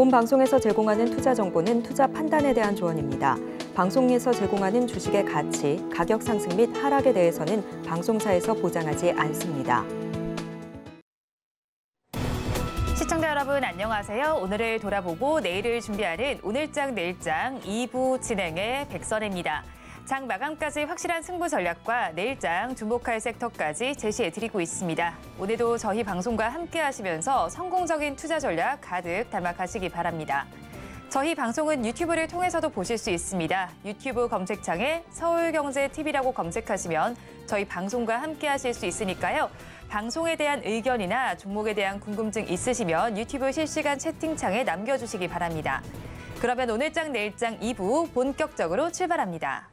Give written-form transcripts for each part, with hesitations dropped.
본 방송에서 제공하는 투자 정보는 투자 판단에 대한 조언입니다. 방송에서 제공하는 주식의 가치, 가격 상승 및 하락에 대해서는 방송사에서 보장하지 않습니다. 시청자 여러분 안녕하세요. 오늘을 돌아보고 내일을 준비하는 오늘장 내일장 2부 진행의 백선혜입니다. 장 마감까지 확실한 승부 전략과 내일장 주목할 섹터까지 제시해드리고 있습니다. 오늘도 저희 방송과 함께 하시면서 성공적인 투자 전략 가득 담아 가시기 바랍니다. 저희 방송은 유튜브를 통해서도 보실 수 있습니다. 유튜브 검색창에 서울경제TV라고 검색하시면 저희 방송과 함께 하실 수 있으니까요. 방송에 대한 의견이나 종목에 대한 궁금증 있으시면 유튜브 실시간 채팅창에 남겨주시기 바랍니다. 그러면 오늘장 내일장 2부 본격적으로 출발합니다.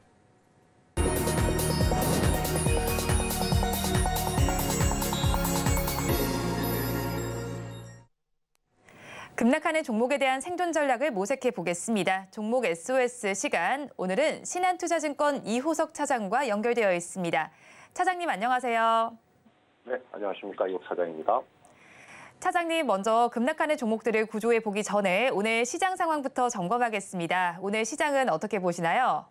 급락하는 종목에 대한 생존 전략을 모색해 보겠습니다. 종목 SOS 시간, 오늘은 신한투자증권 이호석 차장과 연결되어 있습니다. 차장님 안녕하세요. 네, 안녕하십니까. 이호석 차장입니다. 차장님, 먼저 급락하는 종목들을 구조해 보기 전에 오늘 시장 상황부터 점검하겠습니다. 오늘 시장은 어떻게 보시나요?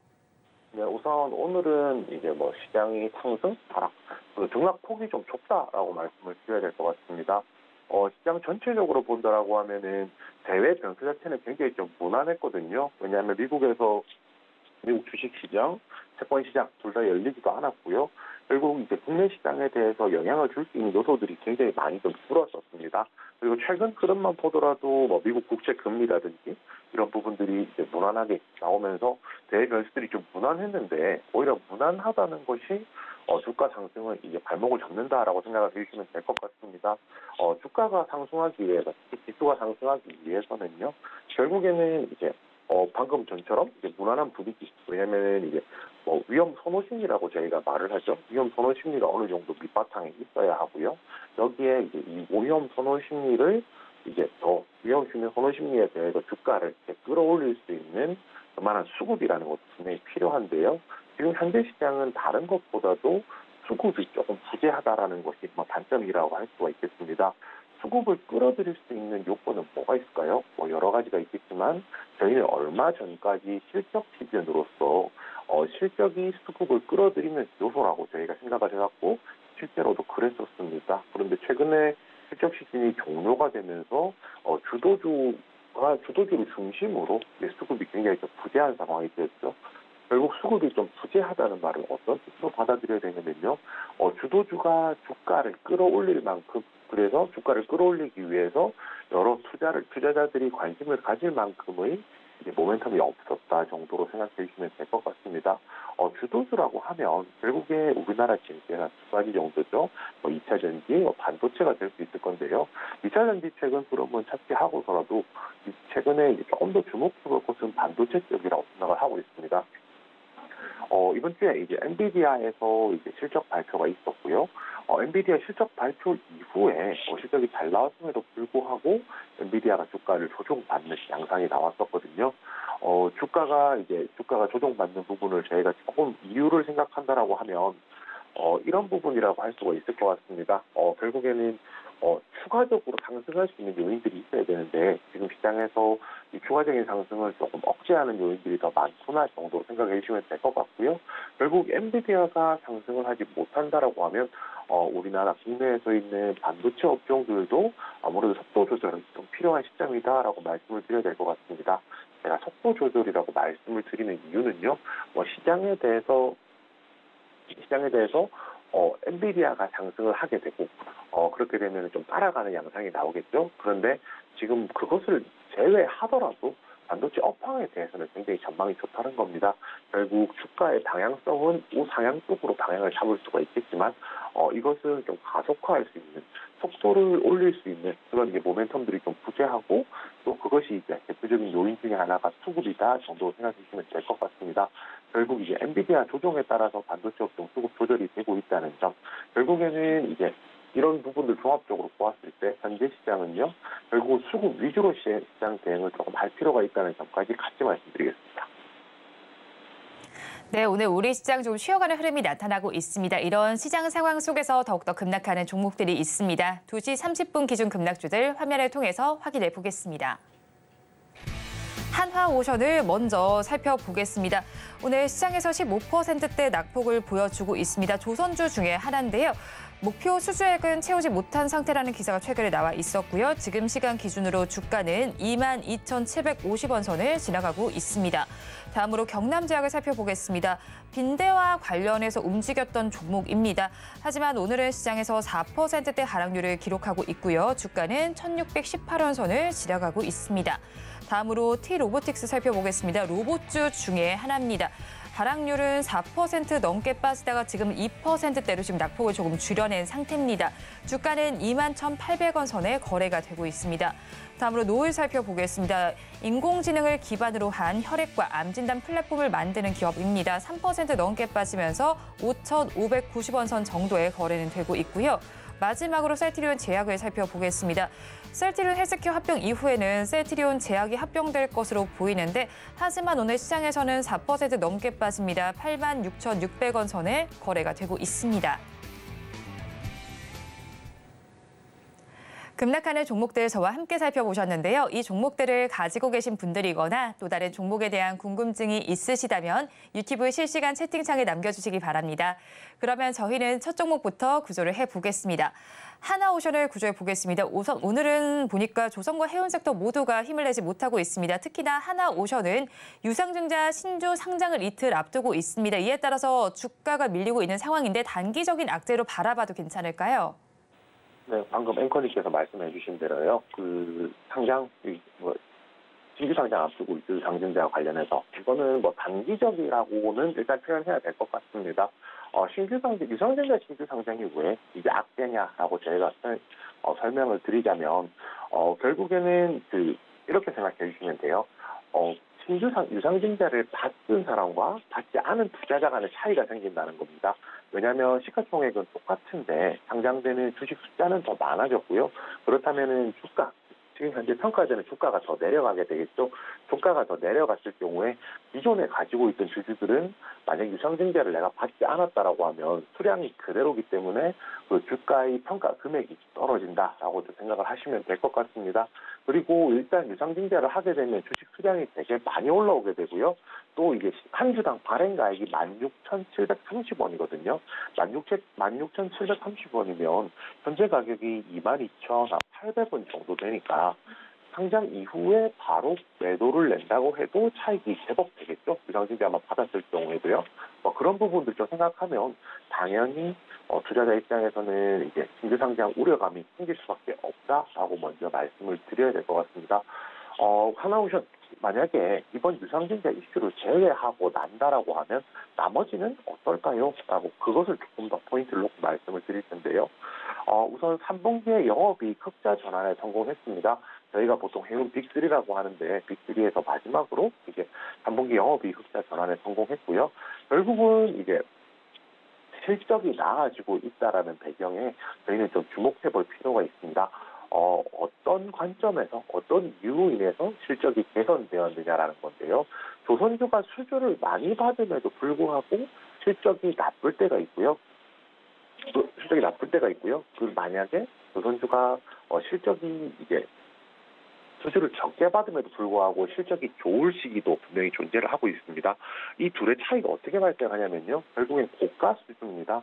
네, 우선 오늘은 이제 시장이 상승, 하락, 등락폭이 좀 좁다라고 말씀을 드려야 될 것 같습니다. 시장 전체적으로 본다라고 하면은 대외 변수 자체는 굉장히 좀 무난했거든요. 왜냐하면 미국 주식시장, 채권시장 둘 다 열리지도 않았고요. 결국 이제 국내 시장에 대해서 영향을 줄 수 있는 요소들이 굉장히 많이 좀 줄었었습니다. 그리고 최근 흐름만 보더라도 미국 국채 금리라든지 이런 부분들이 이제 무난하게 나오면서 대외 변수들이 좀 무난했는데 오히려 무난하다는 것이 주가 상승은 이제 발목을 잡는다라고 생각을 해주시면 될 것 같습니다. 주가가 상승하기 위해서, 지수가 상승하기 위해서는요, 결국에는 이제 방금 전처럼 이제 무난한 분위기, 왜냐면은 이제 위험 선호 심리라고 저희가 말을 하죠. 위험 선호 심리가 어느 정도 밑바탕에 있어야 하고요. 여기에 이제 이 위험 선호 심리를 이제 더 위험 선호 심리에 대해서 주가를 끌어올릴 수 있는 그만한 수급이라는 것도 분명히 필요한데요. 지금 현재 시장은 다른 것보다도 수급이 조금 부재하다라는 것이 단점이라고 할 수가 있겠습니다. 수급을 끌어들일 수 있는 요건은 뭐가 있을까요? 여러 가지가 있겠지만 저희는 얼마 전까지 실적 시즌으로서 실적이 수급을 끌어들이는 요소라고 저희가 생각을 해왔고 실제로도 그랬었습니다. 그런데 최근에 실적 시즌이 종료가 되면서 주도주를 중심으로 수급이 굉장히 좀 부재한 상황이 되었죠. 결국 수급이 좀 부재하다는 말을 어떤 뜻으로 받아들여야 되냐면요. 주도주가 주가를 끌어올릴 만큼, 그래서 주가를 끌어올리기 위해서 여러 투자자들이 관심을 가질 만큼의 이제 모멘텀이 없었다 정도로 생각해 주시면 될 것 같습니다. 주도주라고 하면 결국에 우리나라 경제가 두 가지 정도죠. 2차 전지, 반도체가 될 수 있을 건데요. 2차 전지 최근 흐름은 차치하고서라도 최근에 이제 조금 더 주목해볼 것은 반도체 쪽이라고 생각을 하고 있습니다. 이번 주에 이제 엔비디아에서 이제 실적 발표가 있었고요. 엔비디아 실적 발표 이후에 실적이 잘 나왔음에도 불구하고 엔비디아가 주가를 조정받는 양상이 나왔었거든요. 주가가 조정받는 부분을 저희가 조금 이유를 생각한다라고 하면 이런 부분이라고 할 수가 있을 것 같습니다. 결국에는 추가적으로 상승할 수 있는 요인들이 있어야 되는데 지금 시장에서 이 추가적인 상승을 조금 억제하는 요인들이 더 많구나 정도로 생각해 주시면 될 것 같고요. 결국 엔비디아가 상승을 하지 못한다라고 하면 우리나라 국내에서 있는 반도체 업종들도 아무래도 속도 조절이 좀 필요한 시점이다라고 말씀을 드려야 될 것 같습니다. 제가 속도 조절이라고 말씀을 드리는 이유는요. 시장에 대해서 엔비디아가 상승을 하게 되고 그렇게 되면 좀 따라가는 양상이 나오겠죠. 그런데 지금 그것을 제외하더라도 반도체 업황에 대해서는 굉장히 전망이 좋다는 겁니다. 결국 주가의 방향성은 우상향 쪽으로 방향을 잡을 수가 있겠지만 이것은 좀 가속화할 수 있는, 속도를 올릴 수 있는 그런 모멘텀들이 좀 부재하고 또 그것이 이제 대표적인 요인 중에 하나가 수급이다 정도로 생각해 주시면 될 것 같습니다. 결국 이제 엔비디아 조정에 따라서 반도체 업종 수급 조절이 되고 있다는 점, 결국에는 이제 이런 부분들 종합적으로 보았을 때 현재 시장은요, 결국 수급 위주로 시장 대응을 조금 할 필요가 있다는 점까지 같이 말씀드리겠습니다. 네, 오늘 우리 시장 좀 쉬어가는 흐름이 나타나고 있습니다. 이런 시장 상황 속에서 더욱더 급락하는 종목들이 있습니다. 2시 30분 기준 급락주들 화면을 통해서 확인해 보겠습니다. 한화오션을 먼저 살펴보겠습니다. 오늘 시장에서 15%대 낙폭을 보여주고 있습니다. 조선주 중에 하나인데요. 목표 수주액은 채우지 못한 상태라는 기사가 최근에 나와 있었고요. 지금 시간 기준으로 주가는 22,750원 선을 지나가고 있습니다. 다음으로 경남제약을 살펴보겠습니다. 빈대와 관련해서 움직였던 종목입니다. 하지만 오늘은 시장에서 4%대 하락률을 기록하고 있고요. 주가는 1,618원 선을 지나가고 있습니다. 다음으로 T로보틱스 살펴보겠습니다. 로봇주 중에 하나입니다. 하락률은 4% 넘게 빠지다가 지금 2%대로 지금 낙폭을 조금 줄여낸 상태입니다. 주가는 21,800원 선에 거래가 되고 있습니다. 다음으로 노을 살펴보겠습니다. 인공지능을 기반으로 한 혈액과 암 진단 플랫폼을 만드는 기업입니다. 3% 넘게 빠지면서 5,590원 선 정도의 거래는 되고 있고요. 마지막으로 셀트리온 제약을 살펴보겠습니다. 셀트리온 헬스케어 합병 이후에는 셀트리온 제약이 합병될 것으로 보이는데 하지만 오늘 시장에서는 4% 넘게 빠집니다. 86,600원 선에 거래가 되고 있습니다. 급락하는 종목들 저와 함께 살펴보셨는데요. 이 종목들을 가지고 계신 분들이거나 또 다른 종목에 대한 궁금증이 있으시다면 유튜브 실시간 채팅창에 남겨주시기 바랍니다. 그러면 저희는 첫 종목부터 구조를 해보겠습니다. 하나오션을 구조해 보겠습니다. 우선 오늘은 보니까 조선과 해운 섹터 모두가 힘을 내지 못하고 있습니다. 특히나 하나오션은 유상증자 신주 상장을 이틀 앞두고 있습니다. 이에 따라서 주가가 밀리고 있는 상황인데 단기적인 악재로 바라봐도 괜찮을까요? 네, 방금 앵커님께서 말씀해 주신 대로요. 신규 상장 앞두고 있을 상증자와 관련해서 이거는 단기적이라고는 일단 표현해야 될 것 같습니다. 유상증자 신규 상장이 왜 이게 악재냐라고 저희가 설명을 드리자면 결국에는 이렇게 생각해 주시면 돼요. 유상증자를 받은 사람과 받지 않은 투자자 간의 차이가 생긴다는 겁니다. 왜냐하면 시가총액은 똑같은데 상장되는 주식 숫자는 더 많아졌고요. 그렇다면은 지금 현재 평가되는 주가가 더 내려가게 되겠죠. 주가가 더 내려갔을 경우에 기존에 가지고 있던 주주들은 만약 유상증자를 내가 받지 않았다라고 하면 수량이 그대로기 때문에 그 주가의 평가 금액이 떨어진다라고 생각을 하시면 될 것 같습니다. 그리고 일단 유상증자를 하게 되면 주식 수량이 되게 많이 올라오게 되고요. 또 이게 한 주당 발행가액이 16,730원이거든요. 16,730원이면 현재 가격이 22,800원 정도 되니까 상장 이후에 바로 매도를 낸다고 해도 차익이 제법 되겠죠. 유상증자만 받았을 경우에도요. 그런 부분들 좀 생각하면 당연히 투자자 입장에서는 이제 신규 상장 우려감이 생길 수밖에 없다라고 먼저 말씀을 드려야 될 것 같습니다. 하나오션 만약에 이번 유상증자 이슈를 제외하고 난다라고 하면 나머지는 어떨까요? 라고 그것을 조금 더 포인트를 놓고 말씀을 드릴 텐데요. 우선 3분기에 영업이익 흑자 전환에 성공했습니다. 저희가 보통 해운 빅3라고 하는데 빅3에서 마지막으로 이제 3분기 영업이익 흑자 전환에 성공했고요. 결국은 이게 실적이 나아지고 있다라는 배경에 저희는 좀 주목해 볼 필요가 있습니다. 어떤 관점에서 어떤 이유로 인해서 실적이 개선되었느냐라는 건데요. 조선주가 수주를 많이 받음에도 불구하고 실적이 나쁠 때가 있고요. 만약에 조선주가 실적이 이제 수주를 적게 받음에도 불구하고 실적이 좋을 시기도 분명히 존재를 하고 있습니다. 이 둘의 차이가 어떻게 발생하냐면요. 결국엔 고가 수주입니다.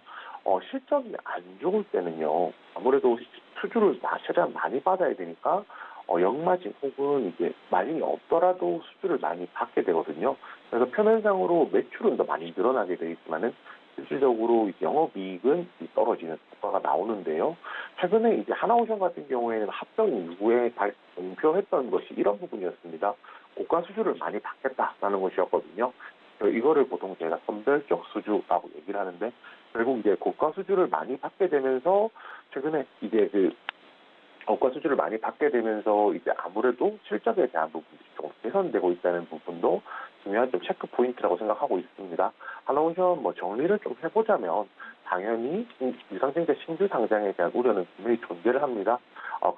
실적이 안 좋을 때는요. 아무래도 수주를 최대한 많이 받아야 되니까 역마진 혹은 이제 마진이 없더라도 수주를 많이 받게 되거든요. 그래서 표면상으로 매출은 더 많이 늘어나게 되겠지만은 실질적으로 영업이익은 떨어지는 효과가 나오는데요. 최근에 이제 하나오션 같은 경우에는 합병 이후에 공표했던 것이 이런 부분이었습니다. 고가 수주를 많이 받겠다라는 것이었거든요. 이거를 보통 제가 선별적 수주라고 얘기를 하는데 결국 이제 고가 수주를 많이 받게 되면서 최근에 이제 고가 수주를 많이 받게 되면서 이제 아무래도 실적에 대한 부분이 좀 개선되고 있다는 부분도 중요한 좀 체크 포인트라고 생각하고 있습니다. 하나오션 정리를 좀 해보자면 당연히 유상증자 신규 상장에 대한 우려는 분명히 존재를 합니다.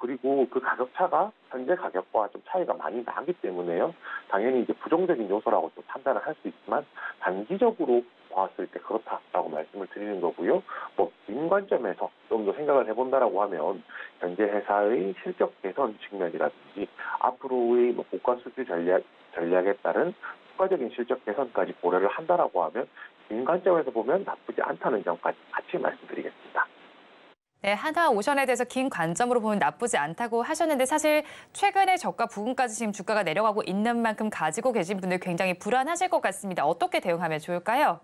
그리고 그 가격 차가 현재 가격과 좀 차이가 많이 나기 때문에요. 당연히 이제 부정적인 요소라고 좀 판단을 할 수 있지만 단기적으로 봤을 때 그렇다라고 말씀을 드리는 거고요. 긴 관점에서 좀 더 생각을 해본다라고 하면 현재 회사의 실적 개선 측면이라든지 앞으로의 고가 수주 전략에 따른 추가적인 실적 개선까지 고려를 한다라고 하면 긴 관점에서 보면 나쁘지 않다는 점까지 같이 말씀드리겠습니다. 네, 하나오션에 대해서 긴 관점으로 보면 나쁘지 않다고 하셨는데 사실 최근에 저가 부근까지 지금 주가가 내려가고 있는 만큼 가지고 계신 분들 굉장히 불안하실 것 같습니다. 어떻게 대응하면 좋을까요?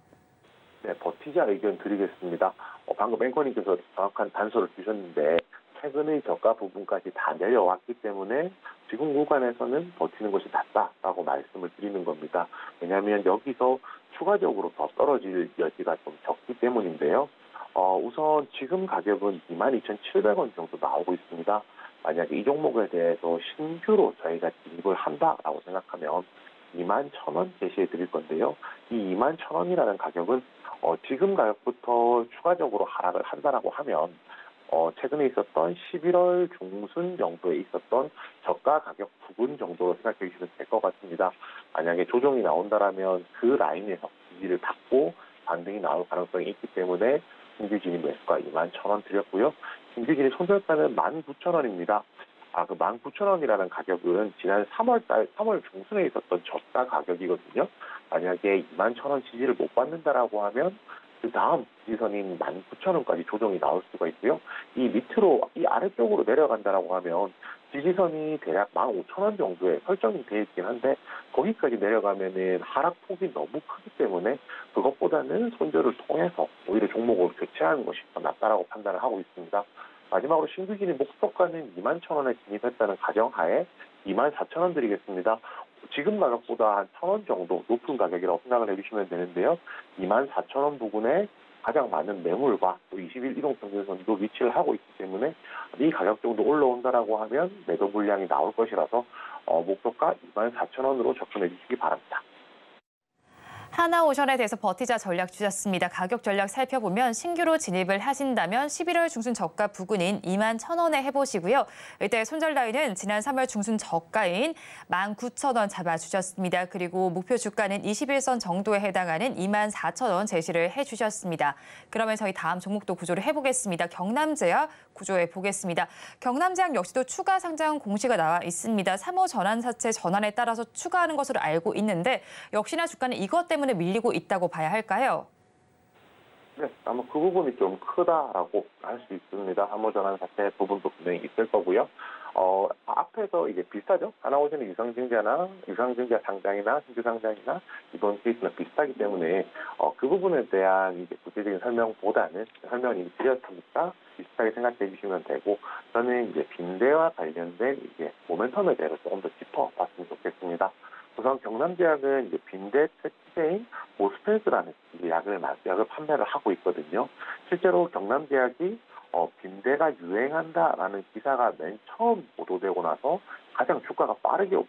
네, 버티자 의견 드리겠습니다. 방금 앵커님께서 정확한 단서를 주셨는데 최근의 저가 부분까지 다 내려왔기 때문에 지금 구간에서는 버티는 것이 낫다라고 말씀을 드리는 겁니다. 왜냐하면 여기서 추가적으로 더 떨어질 여지가 좀 적기 때문인데요. 우선 지금 가격은 22,700원 정도 나오고 있습니다. 만약에 이 종목에 대해서 신규로 저희가 진입을 한다라고 생각하면 21,000원 제시해 드릴 건데요. 이 21,000원이라는 가격은 지금 가격부터 추가적으로 하락을 한다라고 하면 최근에 있었던 11월 중순 정도에 있었던 저가 가격 부근 정도로 생각해 주시면 될 것 같습니다. 만약에 조정이 나온다라면 그 라인에서 지지를 받고 반등이 나올 가능성이 있기 때문에 신규 진입 매수가 21,000원 드렸고요. 신규 진입 손절가는 19,000원입니다. 그 19,000원이라는 가격은 지난 3월 중순에 있었던 저가 가격이거든요. 만약에 21,000원 지지를 못 받는다라고 하면 그 다음 지지선인 19,000원까지 조정이 나올 수가 있고요. 이 밑으로, 이 아래쪽으로 내려간다라고 하면 지지선이 대략 15,000원 정도에 설정이 되어 있긴 한데 거기까지 내려가면은 하락폭이 너무 크기 때문에 그것보다는 손절을 통해서 오히려 종목을 교체하는 것이 더 낫다라고 판단을 하고 있습니다. 마지막으로 신규 진입 목표가는 21,000원에 진입했다는 가정하에 24,000원 드리겠습니다. 지금 가격보다 한 1,000원 정도 높은 가격이라고 생각을 해주시면 되는데요. 24,000원 부근에 가장 많은 매물과 또 20일 이동평균선도 위치를 하고 있기 때문에 이 가격 정도 올라온다라고 하면 매도 물량이 나올 것이라서 목표가 24,000원으로 접근해 주시기 바랍니다. 하나오션에 대해서 버티자 전략 주셨습니다. 가격 전략 살펴보면 신규로 진입을 하신다면 11월 중순 저가 부근인 21,000원에 해보시고요. 이때 손절 라인은 지난 3월 중순 저가인 19,000원 잡아주셨습니다. 그리고 목표 주가는 21선 정도에 해당하는 24,000원 제시를 해주셨습니다. 그러면 저희 다음 종목도 구조를 해보겠습니다. 경남제약 구조해 보겠습니다. 경남제약 역시도 추가 상장 공시가 나와 있습니다. 3호 전환사채 전환에 따라서 추가하는 것으로 알고 있는데 역시나 주가는 이것 때문에 밀리고 있다고 봐야 할까요? 네, 아마 그 부분이 좀 크다라고 할 수 있습니다. 함호전환 사태 부분도 분명히 있을 거고요. 앞에서 이제 비슷하죠. 하나오션의 유상증자 상장이나 신규 상장이나 이번 케이스는 비슷하기 때문에 그 부분에 대한 이제 구체적인 설명보다는 설명을 이미 드렸으니까 비슷하게 생각해 주시면 되고 저는 이제 빈대와 관련된 이제 모멘텀에 대해서 조금 더 짚어봤으면 좋겠습니다. 우선 경남제약은 이제 빈대 특제인 모스펜스라는 약을 판매를 하고 있거든요. 실제로 경남제약이 빈대가 유행한다라는 기사가 맨 처음 보도되고 나서 가장 주가가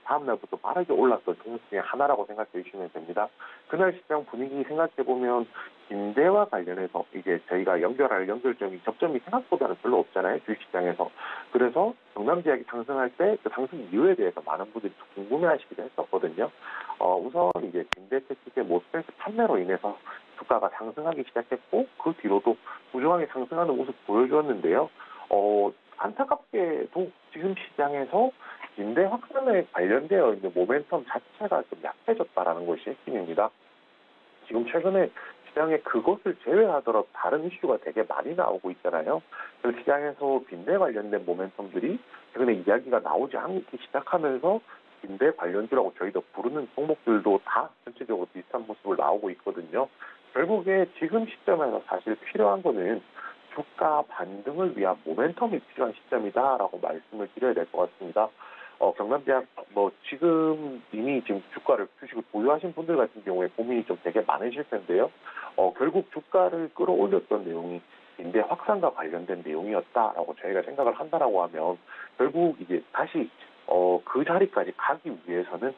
다음날부터 빠르게 올랐던 종목 중에 하나라고 생각해 주시면 됩니다. 그날 시장 분위기 생각해 보면 빈대와 관련해서 이제 저희가 연결할 연결점이 접점이 생각보다는 별로 없잖아요. 주식시장에서. 그래서 경남제약이 상승할 때 그 상승 이유에 대해서 많은 분들이 궁금해하시기도 했었거든요. 우선 이제 빈대 특집의 모스펜스 판매로 인해서 주가가 상승하기 시작했고 그 뒤로도 부정하게 상승하는 모습 보여주었는데요. 안타깝게도 지금 시장에서 빈대 확산에 관련되어 있는 모멘텀 자체가 좀 약해졌다라는 것이 핵심입니다. 지금 최근에 시장에 그것을 제외하더라도 다른 이슈가 되게 많이 나오고 있잖아요. 그래서 시장에서 빈대 관련된 모멘텀들이 최근에 이야기가 나오지 않기 시작하면서 빈대 관련주라고 저희도 부르는 종목들도 다 전체적으로 비슷한 모습을 나오고 있거든요. 결국에 지금 시점에서 사실 필요한 거는 주가 반등을 위한 모멘텀이 필요한 시점이다라고 말씀을 드려야 될 것 같습니다. 경남제약 지금 이미 지금 주식을 보유하신 분들 같은 경우에 고민이 좀 되게 많으실 텐데요. 결국 주가를 끌어올렸던 내용이 빈대 확산과 관련된 내용이었다라고 저희가 생각을 한다라고 하면 결국 이제 다시 그 자리까지 가기 위해서는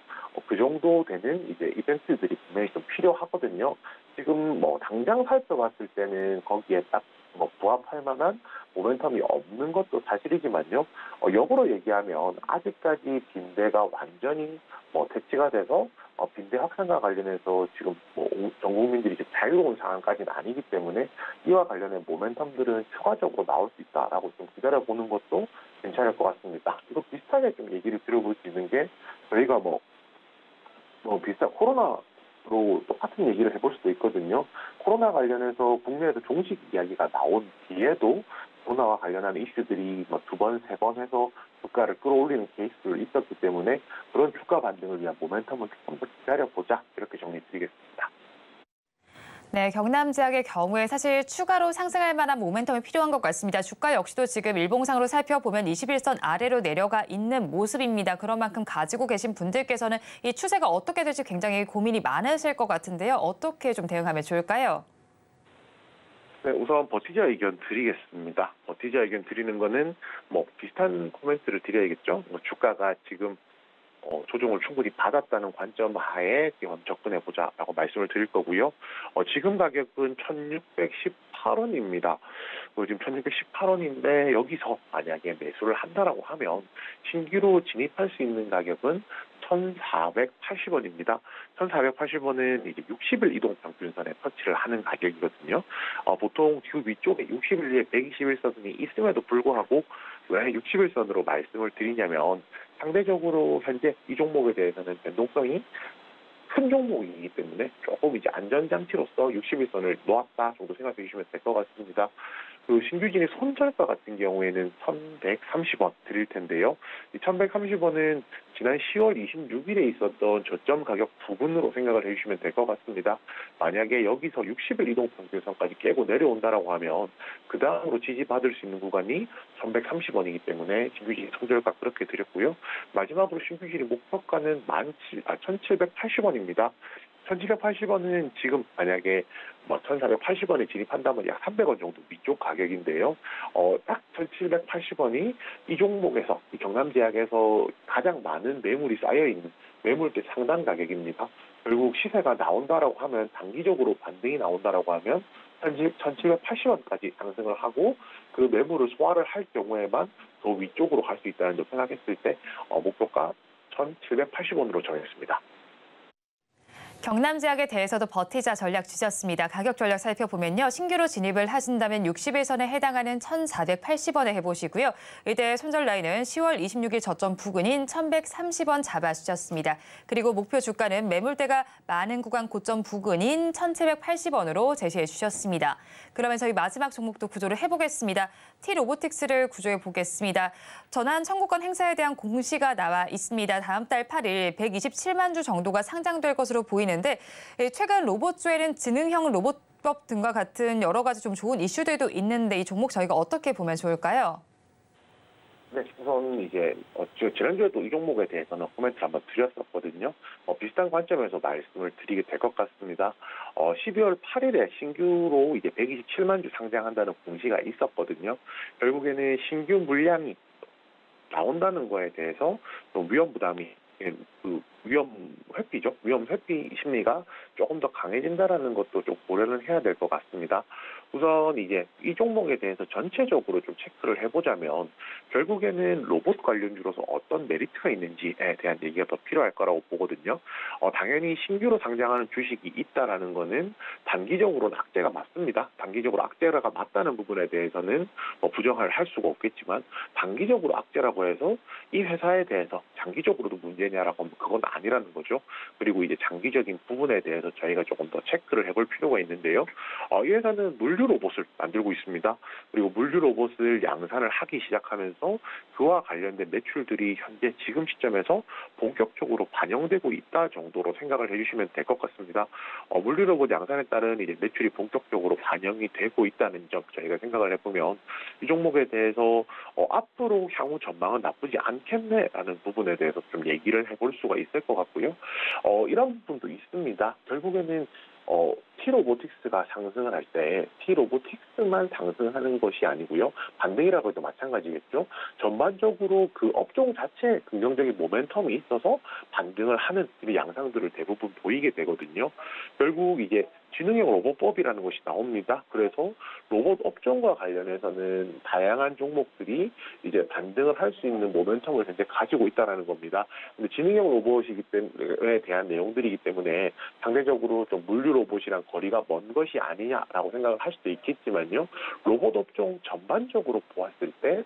그 정도 되는 이제 이벤트들이 분명히 좀 필요하거든요. 지금 당장 살펴봤을 때는 거기에 딱 뭐 부합할 만한 모멘텀이 없는 것도 사실이지만요. 역으로 얘기하면 아직까지 빈대가 완전히 퇴치가 돼서 빈대 확산과 관련해서 지금 전 국민들이 이제 자유로운 상황까지는 아니기 때문에 이와 관련된 모멘텀들은 추가적으로 나올 수 있다라고 좀 기다려보는 것도 괜찮을 것 같습니다. 이거 비슷하게 좀 얘기를 드려볼 수 있는 게 저희가 비슷한 코로나로 똑같은 얘기를 해볼 수도 있거든요. 코로나 관련해서 국내에서 종식 이야기가 나온 뒤에도 코로나와 관련한 이슈들이 두 번, 세 번 해서 주가를 끌어올리는 케이스도 있었기 때문에 그런 주가 반등을 위한 모멘텀을 조금 더 기다려보자 이렇게 정리드리겠습니다. 네, 경남제약의 경우에 사실 추가로 상승할 만한 모멘텀이 필요한 것 같습니다. 주가 역시도 지금 일봉상으로 살펴보면 21선 아래로 내려가 있는 모습입니다. 그런 만큼 가지고 계신 분들께서는 이 추세가 어떻게 될지 굉장히 고민이 많으실 것 같은데요. 어떻게 좀 대응하면 좋을까요? 네, 우선 버티자 의견 드리겠습니다. 버티자 의견 드리는 거는 비슷한 코멘트를 드려야겠죠. 주가가 지금 조정을 충분히 받았다는 관점 하에 접근해보자라고 말씀을 드릴 거고요. 지금 가격은 1,618원입니다. 지금 1,618원인데 여기서 만약에 매수를 한다라고 하면 신규로 진입할 수 있는 가격은 1,480원입니다. 1,480원은 이제 60일 이동 평균선에 터치를 하는 가격이거든요. 보통 그 위쪽에 60일에 121선이 있음에도 불구하고 왜 60일선으로 말씀을 드리냐면 상대적으로 현재 이 종목에 대해서는 변동성이 큰 종목이기 때문에 조금 이제 안전장치로서 60일선을 놓았다 정도 생각해 주시면 될 것 같습니다. 그 신규진의 손절가 같은 경우에는 1,130원 드릴 텐데요. 이 1,130원은 지난 10월 26일에 있었던 저점 가격 부분으로 생각을 해주시면 될 것 같습니다. 만약에 여기서 60일 이동평균선까지 깨고 내려온다라고 하면 그 다음으로 지지받을 수 있는 구간이 1,130원이기 때문에 신규진의 손절가 그렇게 드렸고요. 마지막으로 신규진의 목표가는 1,780원입니다. 1,780원은 지금 만약에 1,480원에 진입한다면 약 300원 정도 위쪽 가격인데요. 딱 1,780원이 이 종목에서, 이 경남제약에서 가장 많은 매물이 쌓여있는 매물대 상단 가격입니다. 결국 시세가 나온다라고 하면, 단기적으로 반등이 나온다라고 하면 1,780원까지 상승을 하고 그 매물을 소화를 할 경우에만 더 위쪽으로 갈 수 있다는 점 생각했을 때 목표가 1,780원으로 정했습니다. 경남제약에 대해서도 버티자 전략 주셨습니다. 가격 전략 살펴보면요. 신규로 진입을 하신다면 60일선에 해당하는 1,480원에 해보시고요. 이때 손절 라인은 10월 26일 저점 부근인 1,130원 잡아주셨습니다. 그리고 목표 주가는 매물대가 많은 구간 고점 부근인 1,780원으로 제시해 주셨습니다. 그러면 저희 마지막 종목도 구조를 해보겠습니다. T-로보틱스를 구조해 보겠습니다. 전환 청구권 행사에 대한 공시가 나와 있습니다. 다음 달 8일 127만 주 정도가 상장될 것으로 보이는데 최근 로봇주에는 지능형 로봇법 등과 같은 여러 가지 좀 좋은 이슈들도 있는데 이 종목 저희가 어떻게 보면 좋을까요? 네, 우선 이제 지난주에도 이 종목에 대해서는 코멘트를 한번 드렸었거든요. 비슷한 관점에서 말씀을 드리게 될 것 같습니다. 12월 8일에 신규로 이제 127만 주 상장한다는 공시가 있었거든요. 결국에는 신규 물량이 나온다는 거에 대해서 좀 위험 부담이 위험 회피죠. 위험 회피 심리가 조금 더 강해진다라는 것도 좀 고려를 해야 될 것 같습니다. 우선 이제 이 종목에 대해서 전체적으로 좀 체크를 해보자면 결국에는 로봇 관련주로서 어떤 메리트가 있는지에 대한 얘기가 더 필요할 거라고 보거든요. 당연히 신규로 상장하는 주식이 있다라는 거는 단기적으로는 악재가 맞습니다. 단기적으로 악재가 맞다는 부분에 대해서는 부정을 할 수가 없겠지만 단기적으로 악재라고 해서 이 회사에 대해서 장기적으로도 문제냐라고 하면 그건 아니라는 거죠. 그리고 이제 장기적인 부분에 대해서 저희가 조금 더 체크를 해볼 필요가 있는데요. 이 회사는 물류 로봇을 만들고 있습니다. 그리고 물류 로봇을 양산을 하기 시작하면서 그와 관련된 매출들이 현재 지금 시점에서 본격적으로 반영되고 있다 정도로 생각을 해주시면 될 것 같습니다. 물류 로봇 양산에 따른 이제 매출이 본격적으로 반영이 되고 있다는 점 저희가 생각을 해보면 이 종목에 대해서 앞으로 향후 전망은 나쁘지 않겠네라는 부분에 대해서 좀 얘기를 해볼 수가 있을 것 같고요. 이런 부분도 있습니다. 결국에는 T-로보틱스가 상승을 할 때 T-로보틱스만 상승하는 것이 아니고요. 반등이라고 해도 마찬가지겠죠. 전반적으로 그 업종 자체에 긍정적인 모멘텀이 있어서 반등을 하는 양상들을 대부분 보이게 되거든요. 결국 이제 지능형 로봇법이라는 것이 나옵니다. 그래서 로봇 업종과 관련해서는 다양한 종목들이 이제 반등을 할 수 있는 모멘텀을 현재 가지고 있다는 겁니다. 근데 지능형 로봇이기 때문에 대한 내용들이기 때문에 상대적으로 좀 물류 로봇이랑 거리가 먼 것이 아니냐라고 생각을 할 수도 있겠지만요. 로봇 업종 전반적으로 보았을 때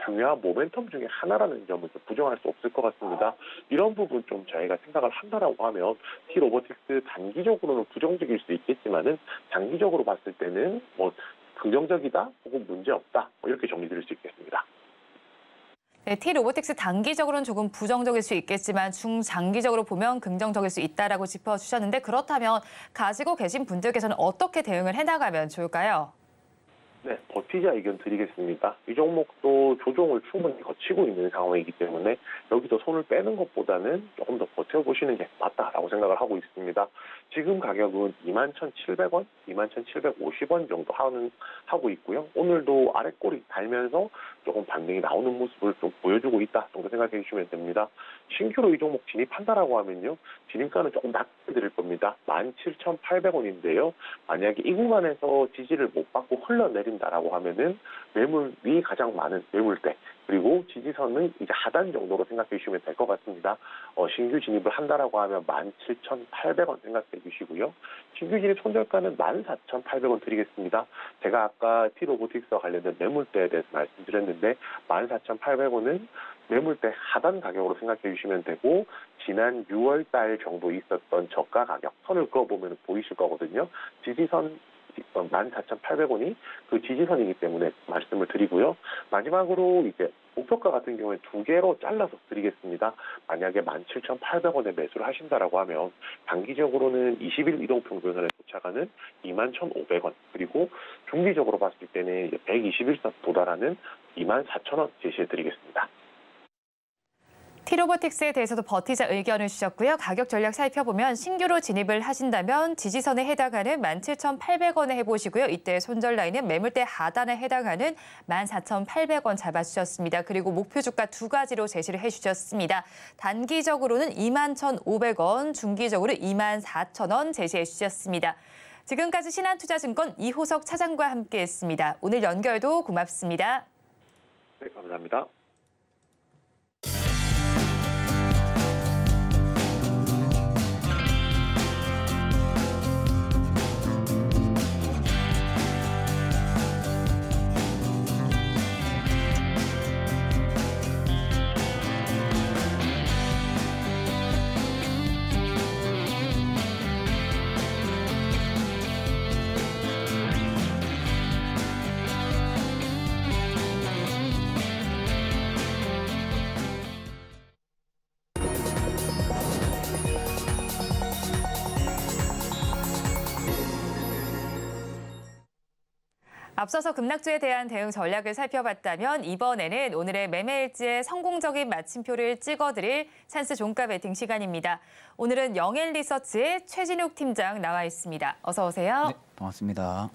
중요한 모멘텀 중에 하나라는 점은 좀 부정할 수 없을 것 같습니다. 이런 부분 좀 저희가 생각을 한다라고 하면 T-로보틱스 단기적으로는 부정적일 수 있겠지만은 장기적으로 봤을 때는 긍정적이다 혹은 문제없다 이렇게 정리드릴 수 있겠습니다. 네, T-로보틱스 단기적으로는 조금 부정적일 수 있겠지만 중장기적으로 보면 긍정적일 수 있다라고 짚어주셨는데 그렇다면 가지고 계신 분들께서는 어떻게 대응을 해나가면 좋을까요? 네, 버티자 의견 드리겠습니다. 이 종목도 조정을 충분히 거치고 있는 상황이기 때문에 여기서 손을 빼는 것보다는 조금 더 버텨보시는 게 맞다라고 생각을 하고 있습니다. 지금 가격은 21,700원, 21,750원 정도 하고 있고요. 오늘도 아랫꼬리 달면서 조금 반등이 나오는 모습을 좀 보여주고 있다 정도 생각해 주시면 됩니다. 신규로 이 종목 진입한다라고 하면요. 진입가는 조금 낮게 드릴 겁니다. 17,800원인데요. 만약에 이 구간에서 지지를 못 받고 흘러내린다라고 하면은 매물이 가장 많은 매물대 그리고 지지선은 이제 하단 정도로 생각해 주시면 될 것 같습니다. 신규 진입을 한다라고 하면 17,800원 생각해 주시고요. 신규 진입 손절가는 14,800원 드리겠습니다. 제가 아까 T-로보틱스와 관련된 매물대에 대해서 말씀드렸는데 14,800원은 매물대 하단 가격으로 생각해 주시면 되고 지난 6월 달 정도 있었던 저가 가격 선을 그어보면 보이실 거거든요. 지지선 14,800원이 그 지지선이기 때문에 말씀을 드리고요. 마지막으로 이제 목표가 같은 경우에 두 개로 잘라서 드리겠습니다. 만약에 17,800원에 매수를 하신다라고 하면 단기적으로는 20일 이동평균선에 도착하는 21,500원 그리고 중기적으로 봤을 때는 121선 도달하는 24,000원 제시해 드리겠습니다. T-로보틱스에 대해서도 버티자 의견을 주셨고요. 가격 전략 살펴보면 신규로 진입을 하신다면 지지선에 해당하는 17,800원에 해보시고요. 이때 손절 라인은 매물대 하단에 해당하는 14,800원 잡아주셨습니다. 그리고 목표 주가 두 가지로 제시를 해주셨습니다. 단기적으로는 21,500원, 중기적으로 24,000원 제시해 주셨습니다. 지금까지 신한투자증권 이호석 차장과 함께했습니다. 오늘 연결도 고맙습니다. 네, 감사합니다. 앞서서 급락주에 대한 대응 전략을 살펴봤다면 이번에는 오늘의 매매일지에 성공적인 마침표를 찍어드릴 찬스 종가 베팅 시간입니다. 오늘은 영앤리서치의 최진욱 팀장 나와 있습니다. 어서 오세요. 네, 반갑습니다.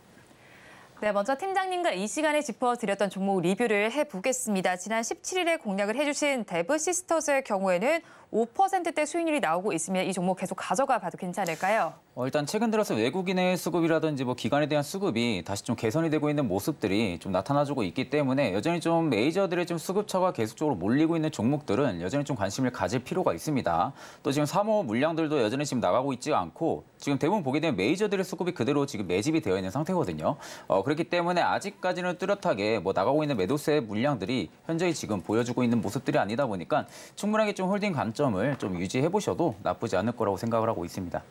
네, 먼저 팀장님과 이 시간에 짚어드렸던 종목 리뷰를 해보겠습니다. 지난 17일에 공략을 해주신 데브시스터즈의 경우에는 5%대 수익률이 나오고 있으면 이 종목 계속 가져가 봐도 괜찮을까요? 일단 최근 들어서 외국인의 수급이라든지 기관에 대한 수급이 다시 좀 개선이 되고 있는 모습들이 좀 나타나주고 있기 때문에 여전히 좀 메이저들의 좀 수급처가 계속적으로 몰리고 있는 종목들은 여전히 좀 관심을 가질 필요가 있습니다. 또 지금 3호 물량들도 여전히 지금 나가고 있지 않고 지금 대부분 보게 되면 메이저들의 수급이 그대로 지금 매집이 되어 있는 상태거든요. 그렇기 때문에 아직까지는 뚜렷하게 나가고 있는 매도세의 물량들이 현저히 지금 보여주고 있는 모습들이 아니다 보니까 충분하게 좀 홀딩 관점을 좀 유지해 보셔도 나쁘지 않을 거라고 생각을 하고 있습니다.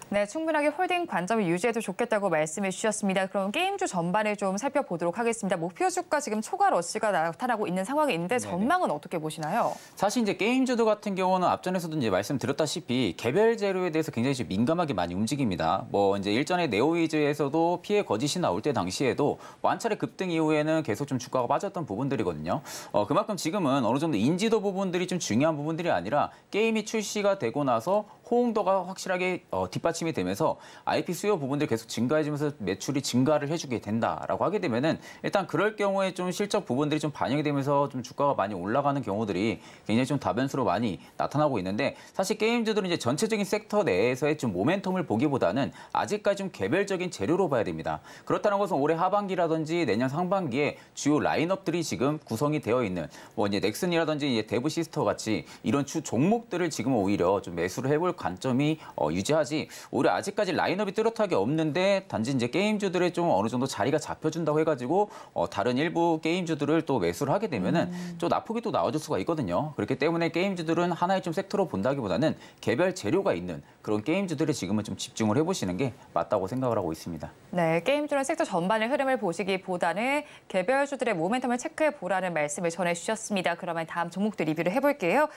네, 충분하게 홀딩 관점을 유지해도 좋겠다고 말씀해 주셨습니다. 그럼 게임주 전반을 좀 살펴보도록 하겠습니다. 목표 주가 지금 초과 러시가 나타나고 있는 상황인데 전망은 어떻게 보시나요? 사실 이제 게임주들 같은 경우는 앞전에서도 이제 말씀드렸다시피 개별 재료에 대해서 굉장히 좀 민감하게 많이 움직입니다. 이제 일전에 네오위즈에서도 피해 거짓이 나올 때 당시에도 한 차례 급등 이후에는 계속 좀 주가가 빠졌던 부분들이거든요. 그만큼 지금은 어느 정도 인지도 부분들이 좀 중요한 부분들이 아니라 게임이 출시가 되고 나서 호응도가 확실하게 뒷받침이 되면서 IP 수요 부분들 계속 증가해지면서 매출이 증가를 해주게 된다라고 하게 되면은 일단 그럴 경우에 좀 실적 부분들이 좀 반영이 되면서 좀 주가가 많이 올라가는 경우들이 굉장히 좀 다변수로 많이 나타나고 있는데 사실 게임주들은 이제 전체적인 섹터 내에서의 좀 모멘텀을 보기보다는 아직까지 좀 개별적인 재료로 봐야 됩니다. 그렇다는 것은 올해 하반기라든지 내년 상반기에 주요 라인업들이 지금 구성이 되어 있는 뭐 이제 넥슨이라든지 이제 대부 시스터 같이 이런 주 종목들을 지금 오히려 좀 매수를 해볼 관점이 유지하지 오히려 아직까지 라인업이 뚜렷하게 없는데 단지 이제 게임주들의 좀 어느 정도 자리가 잡혀준다고 해가지고 다른 일부 게임주들을 또 매수를 하게 되면은 좀 나쁘게 또 나와줄 수가 있거든요. 그렇기 때문에 게임주들은 하나의 좀 섹터로 본다기보다는 개별 재료가 있는 그런 게임주들에 지금은 좀 집중을 해보시는 게 맞다고 생각을 하고 있습니다. 네, 게임주는 섹터 전반의 흐름을 보시기보다는 개별주들의 모멘텀을 체크해 보라는 말씀을 전해주셨습니다. 그러면 다음 종목들 리뷰를 해볼게요.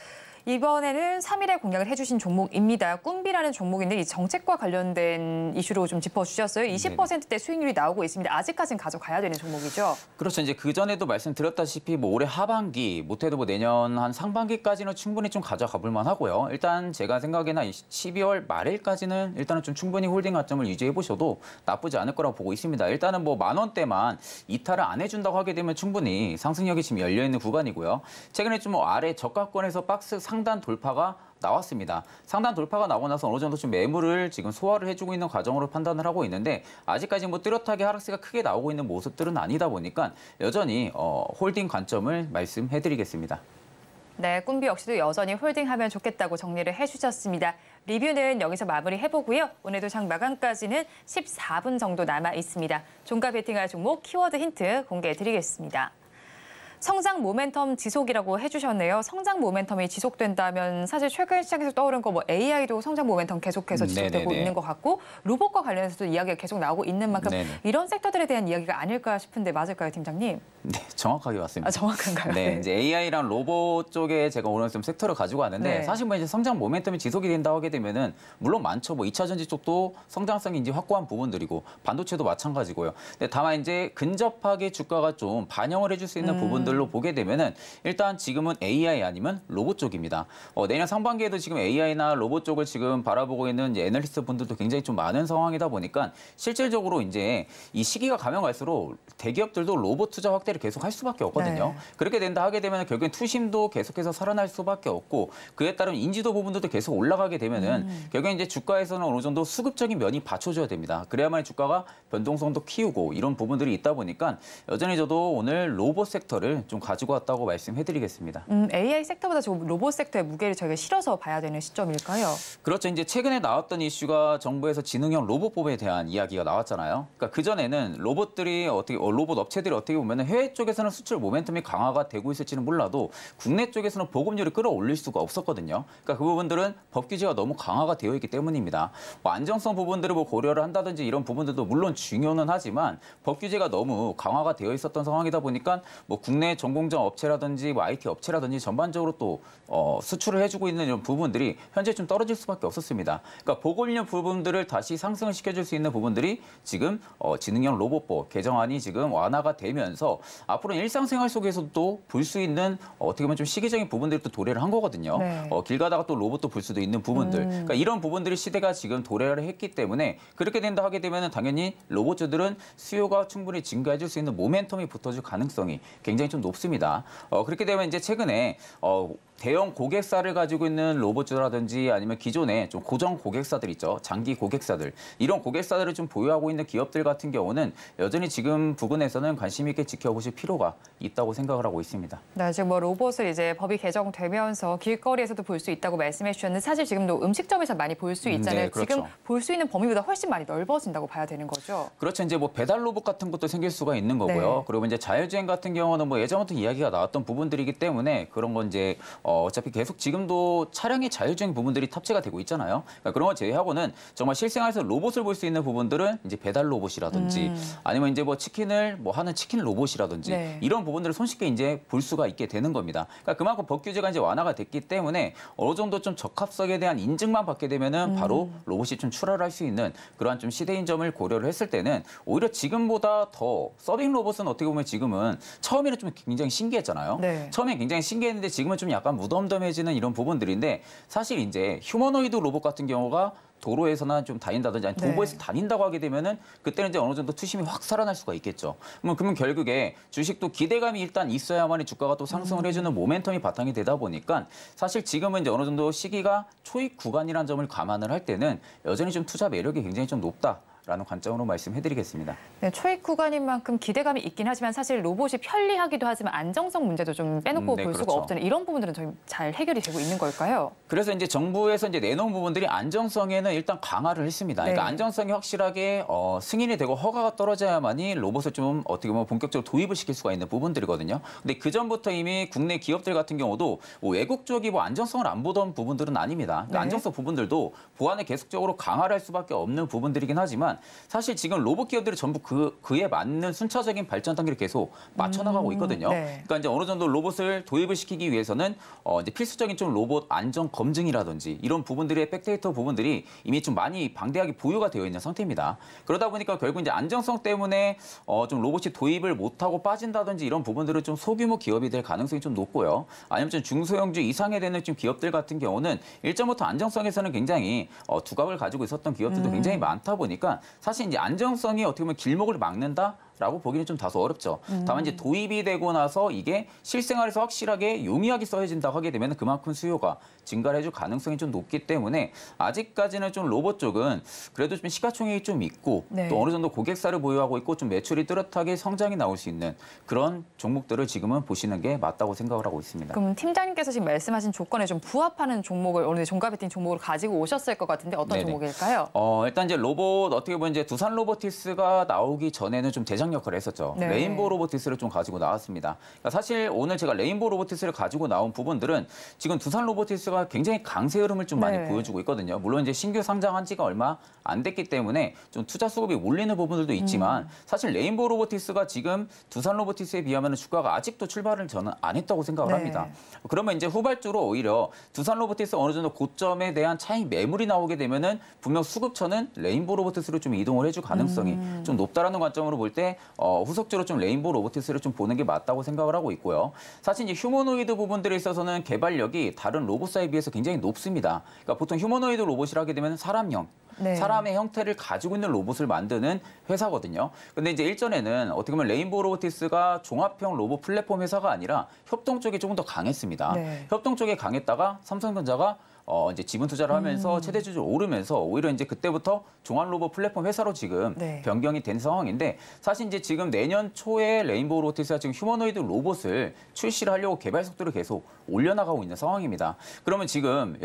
이번에는 3일에 공략을 해주신 종목입니다. 꿈비라는 종목인데 이 정책과 관련된 이슈로 좀 짚어주셨어요. 20%대 수익률이 나오고 있습니다. 아직까지는 가져가야 되는 종목이죠. 그렇죠. 이제 그전에도 말씀드렸다시피 뭐 올해 하반기, 못해도 뭐 내년 한 상반기까지는 충분히 좀 가져가 볼 만하고요. 일단 제가 생각에는 12월 말일까지는 일단은 좀 충분히 홀딩 가점을 유지해 보셔도 나쁘지 않을 거라고 보고 있습니다. 일단은 뭐 10,000원대만 이탈을 안 해준다고 하게 되면 충분히 상승력이 지금 열려 있는 구간이고요. 최근에 좀 아래 저가권에서 박스 상단 돌파가 나왔습니다. 상단 돌파가 나오고 나서 어느 정도 좀 매물을 지금 소화를 해주고 있는 과정으로 판단을 하고 있는데 아직까지 뭐 뚜렷하게 하락세가 크게 나오고 있는 모습들은 아니다 보니까 여전히 홀딩 관점을 말씀해드리겠습니다. 네, 꿈비 역시도 여전히 홀딩하면 좋겠다고 정리를 해주셨습니다. 리뷰는 여기서 마무리해보고요. 오늘도 장 마감까지는 14분 정도 남아 있습니다. 종가 베팅할 종목 키워드 힌트 공개해드리겠습니다. 성장 모멘텀 지속이라고 해주셨네요. 성장 모멘텀이 지속된다면 사실 최근 시장에서 떠오른 거 뭐 AI도 성장 모멘텀 계속해서 지속되고 있는 것 같고 로봇과 관련해서도 이야기가 계속 나오고 있는 만큼 이런 섹터들에 대한 이야기가 아닐까 싶은데 맞을까요, 팀장님? 네, 정확하게 맞습니다. 아, 정확한가요? 네, 이제 AI랑 로봇 쪽에 제가 오늘 좀 섹터를 가지고 왔는데 사실 뭐 이제 성장 모멘텀이 지속이 된다고 하게 되면은 물론 많죠. 뭐 2차 전지 쪽도 성장성이 이제 확고한 부분들이고 반도체도 마찬가지고요. 근데 다만 이제 근접하게 주가가 좀 반영을 해줄 수 있는 부분들로 보게 되면은 일단 지금은 AI 아니면 로봇 쪽입니다. 내년 상반기에도 지금 AI나 로봇 쪽을 지금 바라보고 있는 이제 애널리스트 분들도 굉장히 좀 많은 상황이다 보니까 실질적으로 이제 이 시기가 가면 갈수록 대기업들도 로봇 투자 확대를 계속 할 수밖에 없거든요. 그렇게 된다 하게 되면 결국엔 투심도 계속해서 살아날 수밖에 없고 그에 따른 인지도 부분들도 계속 올라가게 되면은 결국엔 이제 주가에서는 어느 정도 수급적인 면이 받쳐줘야 됩니다. 그래야만 주가가 변동성도 키우고 이런 부분들이 있다 보니까 여전히 저도 오늘 로봇 섹터를 좀 가지고 왔다고 말씀해드리겠습니다. AI 섹터보다 좀 로봇 섹터의 무게를 저희가 실어서 봐야 되는 시점일까요? 그렇죠. 이제 최근에 나왔던 이슈가 정부에서 지능형 로봇법에 대한 이야기가 나왔잖아요. 그러니까 그전에는 로봇들이 로봇 업체들이 어떻게 보면 해외 쪽에서는 수출 모멘텀이 강화가 되고 있을지는 몰라도 국내 쪽에서는 보급률을 끌어올릴 수가 없었거든요. 그러니까 그 부분들은 법 규제가 너무 강화가 되어 있기 때문입니다. 뭐 안정성 부분들을 뭐 고려를 한다든지 이런 부분들도 물론 중요는 하지만 법 규제가 너무 강화가 되어 있었던 상황이다 보니까 뭐 국내 전공정 업체라든지 뭐 IT 업체라든지 전반적으로 또 수출을 해주고 있는 이런 부분들이 현재 좀 떨어질 수밖에 없었습니다. 그러니까 보급률 부분들을 다시 상승을 시켜줄 수 있는 부분들이 지금 지능형 로봇법 개정안이 지금 완화가 되면서 앞으로 일상생활 속에서도 볼 수 있는 어떻게 보면 좀 시기적인 부분들이 또 도래를 한 거거든요. 길 가다가 또 로봇도 볼 수도 있는 부분들. 그러니까 이런 부분들이 시대가 지금 도래를 했기 때문에 그렇게 된다 하게 되면 당연히 로봇주들은 수요가 충분히 증가해줄 수 있는 모멘텀이 붙어줄 가능성이 굉장히 좀 높습니다. 그렇게 되면 이제 최근에 대형 고객사를 가지고 있는 로봇주라든지 아니면 기존에 좀 고정 고객사들 있죠. 장기 고객사들. 이런 고객사들을 좀 보유하고 있는 기업들 같은 경우는 여전히 지금 부분에서는 관심 있게 지켜보실 필요가 있다고 생각을 하고 있습니다. 네, 지금 뭐 로봇을 이제 법이 개정되면서 길거리에서도 볼 수 있다고 말씀해 주셨는데 사실 지금도 음식점에서 많이 볼 수 있잖아요. 네, 그렇죠. 지금 볼 수 있는 범위보다 훨씬 많이 넓어진다고 봐야 되는 거죠. 그렇죠. 이제 뭐 배달 로봇 같은 것도 생길 수가 있는 거고요. 그리고 이제 자율주행 같은 경우는 뭐 예전부터 이야기가 나왔던 부분들이기 때문에 그런 건 이제 어차피 계속 지금도 차량의 자율주행 부분들이 탑재가 되고 있잖아요. 그러니까 그런 걸 제외하고는 정말 실생활에서 로봇을 볼 수 있는 부분들은 이제 배달 로봇이라든지 아니면 이제 뭐 치킨을 뭐 하는 치킨 로봇이라든지 이런 부분들을 손쉽게 이제 볼 수가 있게 되는 겁니다. 그러니까 그만큼 법 규제가 이제 완화가 됐기 때문에 어느 정도 좀 적합성에 대한 인증만 받게 되면은 바로 로봇이 좀 출하를 할 수 있는 그러한 좀 시대인 점을 고려를 했을 때는 오히려 지금보다 더 서빙 로봇은 어떻게 보면 지금은 처음에는 좀 굉장히 신기했잖아요. 처음에 굉장히 신기했는데 지금은 좀 약간 무덤덤해지는 이런 부분들인데 사실 이제 휴머노이드 로봇 같은 경우가 도로에서나 좀 다닌다든지 아니 도보에서 다닌다고 하게 되면은 그때는 이제 어느 정도 투심이 확 살아날 수가 있겠죠. 그러면 결국에 주식도 기대감이 일단 있어야만이 주가가 또 상승을 해주는 모멘텀이 바탕이 되다 보니까 사실 지금은 이제 어느 정도 시기가 초입 구간이라는 점을 감안을 할 때는 여전히 좀 투자 매력이 굉장히 좀 높다라는 관점으로 말씀해드리겠습니다. 네, 초입 구간인 만큼 기대감이 있긴 하지만 사실 로봇이 편리하기도 하지만 안정성 문제도 좀 빼놓고 볼 수가 그렇죠. 없잖아요. 이런 부분들은 좀 잘 해결이 되고 있는 걸까요? 그래서 이제 정부에서 이제 내놓은 부분들이 안정성에는 일단 강화를 했습니다. 그러니까 안정성이 확실하게 승인이 되고 허가가 떨어져야만이 로봇을 좀 어떻게 보면 본격적으로 도입을 시킬 수가 있는 부분들이거든요. 근데 그 전부터 이미 국내 기업들 같은 경우도 뭐 외국 쪽이 뭐 안정성을 안 보던 부분들은 아닙니다. 그러니까 안정성 부분들도 보완을 계속적으로 강화를 할 수밖에 없는 부분들이긴 하지만 사실 지금 로봇 기업들이 전부 그에 맞는 순차적인 발전 단계를 계속 맞춰나가고 있거든요. 그러니까 이제 어느 정도 로봇을 도입을 시키기 위해서는 이제 필수적인 좀 로봇 안전 검증이라든지 이런 부분들의 백데이터 부분들이 이미 좀 많이 방대하게 보유가 되어 있는 상태입니다. 그러다 보니까 결국 이제 안정성 때문에 좀 로봇이 도입을 못하고 빠진다든지 이런 부분들은 좀 소규모 기업이 될 가능성이 좀 높고요. 아니면 좀 중소형주 이상에 되는 좀 기업들 같은 경우는 일전부터 안정성에서는 굉장히 두각을 가지고 있었던 기업들도 굉장히 많다 보니까 사실 이제 안정성이 어떻게 보면 길목을 막는다. 라고 보기는 좀 다소 어렵죠. 다만 이제 도입이 되고 나서 이게 실생활에서 확실하게 용이하게 써진다고 하게 되면 그만큼 수요가 증가를 해줄 가능성이 좀 높기 때문에 아직까지는 좀 로봇 쪽은 그래도 좀 시가총액이 좀 있고 또 어느 정도 고객사를 보유하고 있고 좀 매출이 뚜렷하게 성장이 나올 수 있는 그런 종목들을 지금은 보시는 게 맞다고 생각을 하고 있습니다. 그럼 팀장님께서 지금 말씀하신 조건에 좀 부합하는 종목을 오늘 종가에 뛴 종목을 가지고 오셨을 것 같은데 어떤 종목일까요? 일단 이제 로봇 어떻게 보면 이제 두산 로보티스가 나오기 전에는 좀 대장 역할을 했었죠. 레인보우 로보티스를 좀 가지고 나왔습니다. 그러니까 사실 오늘 제가 레인보우 로보티스를 가지고 나온 부분들은 지금 두산 로보티스가 굉장히 강세 흐름을 좀 많이 보여주고 있거든요. 물론 이제 신규 상장한 지가 얼마 안 됐기 때문에 좀 투자 수급이 몰리는 부분들도 있지만 사실 레인보우 로보티스가 지금 두산 로보티스에 비하면 주가가 아직도 출발을 저는 안 했다고 생각을 합니다. 그러면 이제 후발주로 오히려 두산 로보티스 어느 정도 고점에 대한 차익 매물이 나오게 되면은 분명 수급처는 레인보우 로보티스로 좀 이동을 해줄 가능성이 좀 높다라는 관점으로 볼 때 후속적으로 좀 레인보우 로보티스를 좀 보는 게 맞다고 생각을 하고 있고요. 사실 이제 휴머노이드 부분들에 있어서는 개발력이 다른 로봇사에 비해서 굉장히 높습니다. 그러니까 보통 휴머노이드 로봇이라 하게 되면 사람형, 사람의 형태를 가지고 있는 로봇을 만드는 회사거든요. 근데 이제 일전에는 어떻게 보면 레인보우 로보티스가 종합형 로봇 플랫폼 회사가 아니라 협동 쪽이 조금 더 강했습니다. 협동 쪽에 강했다가 삼성전자가 이제 지분 투자를 하면서 최대 주주로 오르면서 오히려 이제 그때부터 종합 로봇 플랫폼 회사로 지금 변경이 된 상황인데 사실 이제 지금 내년 초에 레인보우 로보티스가 지금 휴머노이드 로봇을 출시를 하려고 개발 속도를 계속 올려나가고 있는 상황입니다. 그러면 지금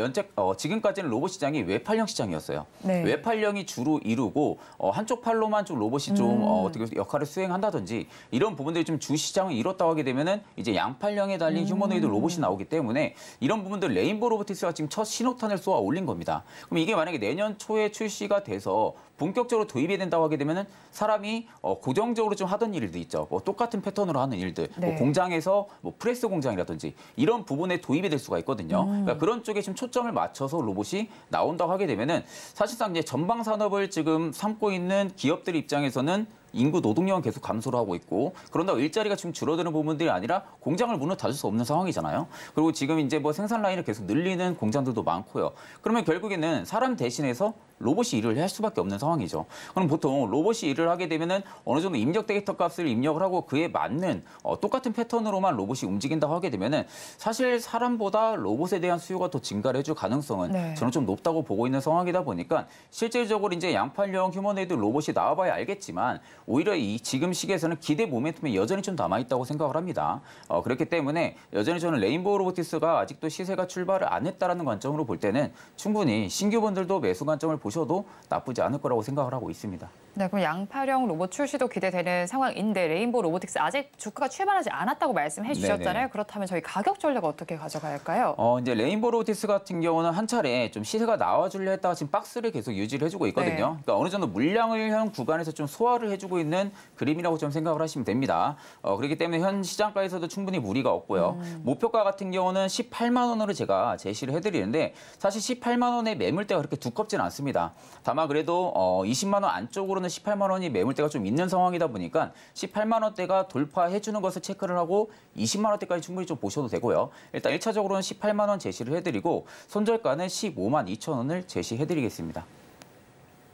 지금까지는 로봇 시장이 외팔형 시장이었어요. 외팔형이 주로 이루고 한쪽 팔로만 좀 로봇이 좀 어떻게 역할을 수행한다든지 이런 부분들이 좀 주 시장을 이뤘다고 하게 되면은 이제 양팔형에 달린 휴머노이드 로봇이 나오기 때문에 이런 부분들 레인보우 로보티스가 지금 첫 신호탄을 쏘아 올린 겁니다. 그럼 이게 만약에 내년 초에 출시가 돼서 본격적으로 도입이 된다고 하게 되면은 사람이 고정적으로 좀 하던 일도 있죠. 뭐 똑같은 패턴으로 하는 일들, 뭐 공장에서 뭐 프레스 공장이라든지 이런 부분에 도입이 될 수가 있거든요. 그러니까 그런 쪽에 지금 초점을 맞춰서 로봇이 나온다고 하게 되면은 사실상 이제 전방 산업을 지금 삼고 있는 기업들 입장에서는 인구 노동력은 계속 감소를 하고 있고 그런다고 일자리가 지금 줄어드는 부분들이 아니라 공장을 문을 닫을 수 없는 상황이잖아요. 그리고 지금 이제 뭐 생산 라인을 계속 늘리는 공장들도 많고요. 그러면 결국에는 사람 대신해서 로봇이 일을 할 수밖에 없는 상황이죠. 그럼 보통 로봇이 일을 하게 되면은 어느 정도 입력 데이터 값을 입력을 하고 그에 맞는 똑같은 패턴으로만 로봇이 움직인다고 하게 되면은 사실 사람보다 로봇에 대한 수요가 더 증가를 해줄 가능성은 저는 좀 높다고 보고 있는 상황이다 보니까 실질적으로 이제 양팔형 휴머노이드 로봇이 나와봐야 알겠지만 오히려 이 지금 시기에서는 기대 모멘텀이 여전히 좀 남아있다고 생각을 합니다. 그렇기 때문에 여전히 저는 레인보우 로보티스가 아직도 시세가 출발을 안 했다라는 관점으로 볼 때는 충분히 신규분들도 매수 관점을 보셔도 나쁘지 않을 거라고 생각을 하고 있습니다. 네, 그럼 양팔형 로봇 출시도 기대되는 상황인데 레인보우 로보틱스 아직 주가가 출발하지 않았다고 말씀해 주셨잖아요. 그렇다면 저희 가격 전략 어떻게 가져가야 할까요? 이제 레인보우 로보틱스 같은 경우는 한 차례 좀 시세가 나와주려 했다가 지금 박스를 계속 유지를 해주고 있거든요. 그러니까 어느 정도 물량을 현 구간에서 좀 소화를 해주고 빠지고 있는 그림이라고 좀 생각을 하시면 됩니다. 그렇기 때문에 현 시장가에서도 충분히 무리가 없고요. 목표가 같은 경우는 18만 원으로 제가 제시를 해드리는데 사실 18만 원의 매물대가 그렇게 두껍진 않습니다. 다만 그래도 20만 원 안쪽으로는 18만 원이 매물대가 좀 있는 상황이다 보니까 18만 원대가 돌파해주는 것을 체크를 하고 20만 원대까지 충분히 좀 보셔도 되고요. 일단 1차적으로는 18만 원 제시를 해드리고 손절가는 15만 2천 원을 제시해드리겠습니다.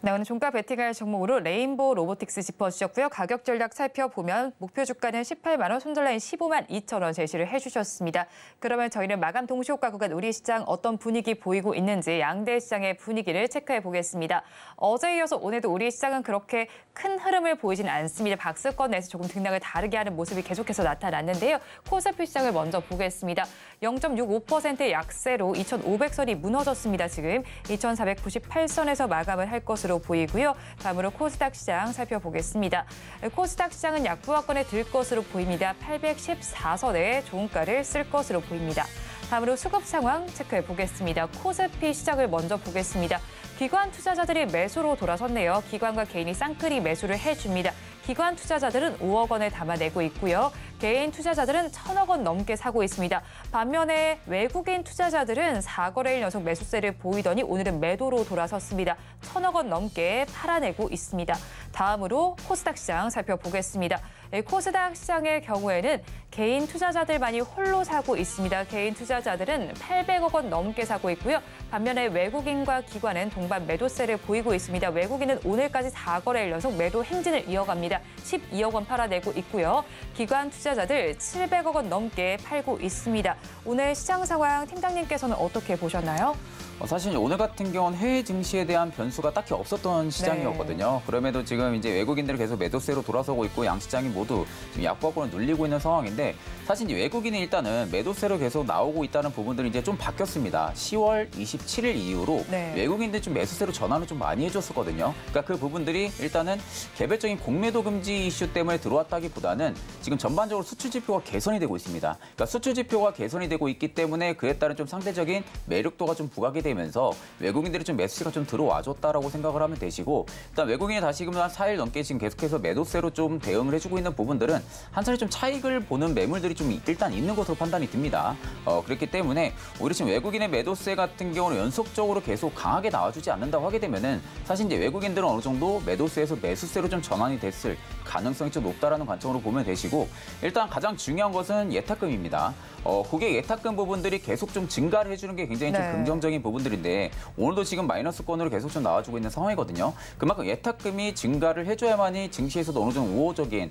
네, 오늘 종가 베팅할 종목으로 레인보우 로보틱스 짚어주셨고요. 가격 전략 살펴보면 목표 주가는 18만 원, 손절라인 15만 2천 원 제시를 해주셨습니다. 그러면 저희는 마감 동시효과 구간 우리 시장 어떤 분위기 보이고 있는지 양대 시장의 분위기를 체크해 보겠습니다. 어제에 이어서 오늘도 우리 시장은 그렇게 큰 흐름을 보이지는 않습니다. 박스권 내에서 조금 등락을 다르게 하는 모습이 계속해서 나타났는데요. 코스피 시장을 먼저 보겠습니다. 0.65%의 약세로 2,500선이 무너졌습니다. 지금 2,498선에서 마감을 할 것으로 보이고요. 다음으로 코스닥 시장 살펴보겠습니다. 코스닥 시장은 약부하권에 들 것으로 보입니다. 814선에 종가를 쓸 것으로 보입니다. 다음으로 수급 상황 체크해 보겠습니다. 코스피 시장을 먼저 보겠습니다. 기관 투자자들이 매수로 돌아섰네요. 기관과 개인이 쌍끌이 매수를 해줍니다. 기관 투자자들은 5억 원을 담아내고 있고요. 개인 투자자들은 1,000억 원 넘게 사고 있습니다. 반면에 외국인 투자자들은 4거래일 연속 매수세를 보이더니 오늘은 매도로 돌아섰습니다. 1,000억 원 넘게 팔아내고 있습니다. 다음으로 코스닥 시장 살펴보겠습니다. 코스닥 시장의 경우에는 개인 투자자들만이 홀로 사고 있습니다. 개인 투자자들은 800억 원 넘게 사고 있고요. 반면에 외국인과 기관은 동반 매도세를 보이고 있습니다. 외국인은 오늘까지 4거래일 연속 매도 행진을 이어갑니다. 12억 원 팔아내고 있고요. 기관 투자자들 700억 원 넘게 팔고 있습니다. 오늘 시장 상황 팀장님께서는 어떻게 보셨나요? 사실 오늘 같은 경우는 해외 증시에 대한 변수가 딱히 없었던 시장이었거든요. 네. 그럼에도 지금 이제 외국인들이 계속 매도세로 돌아서고 있고 양시장이 모두 지금 약보합권을 눌리고 있는 상황인데 사실 이제 외국인이 일단은 매도세로 계속 나오고 있다는 부분들이 이제 좀 바뀌었습니다. 10월 27일 이후로 네. 외국인들이 좀 매수세로 전환을 좀 많이 해줬었거든요. 그러니까 그 부분들이 일단은 개별적인 공매도 금지 이슈 때문에 들어왔다기보다는 지금 전반적으로 수출 지표가 개선이 되고 있습니다. 그러니까 수출 지표가 개선이 되고 있기 때문에 그에 따른 좀 상대적인 매력도가 좀 부각이 되면서 외국인들이 좀 매수세가 좀 들어와줬다라고 생각을 하면 되시고 일단 외국인이 다시금 한 4일 넘게 지금 계속해서 매도세로 좀 대응을 해주고 있는 부분들은 한 차례 좀 차익을 보는 매물들이 좀 일단 있는 것으로 판단이 듭니다. 그렇기 때문에 오히려 지금 외국인의 매도세 같은 경우는 연속적으로 계속 강하게 나와주지 않는다고 하게 되면은 사실 이제 외국인들은 어느 정도 매도세에서 매수세로 좀 전환이 됐을 가능성이 좀 높다라는 관점으로 보면 되시고 일단 가장 중요한 것은 예탁금입니다. 고객 예탁금 부분들이 계속 좀 증가를 해주는 게 굉장히 좀 긍정적인 부분들인데 오늘도 지금 마이너스권으로 계속 좀 나와주고 있는 상황이거든요. 그만큼 예탁금이 증가를 해줘야만이 증시에서도 어느 정도 우호적인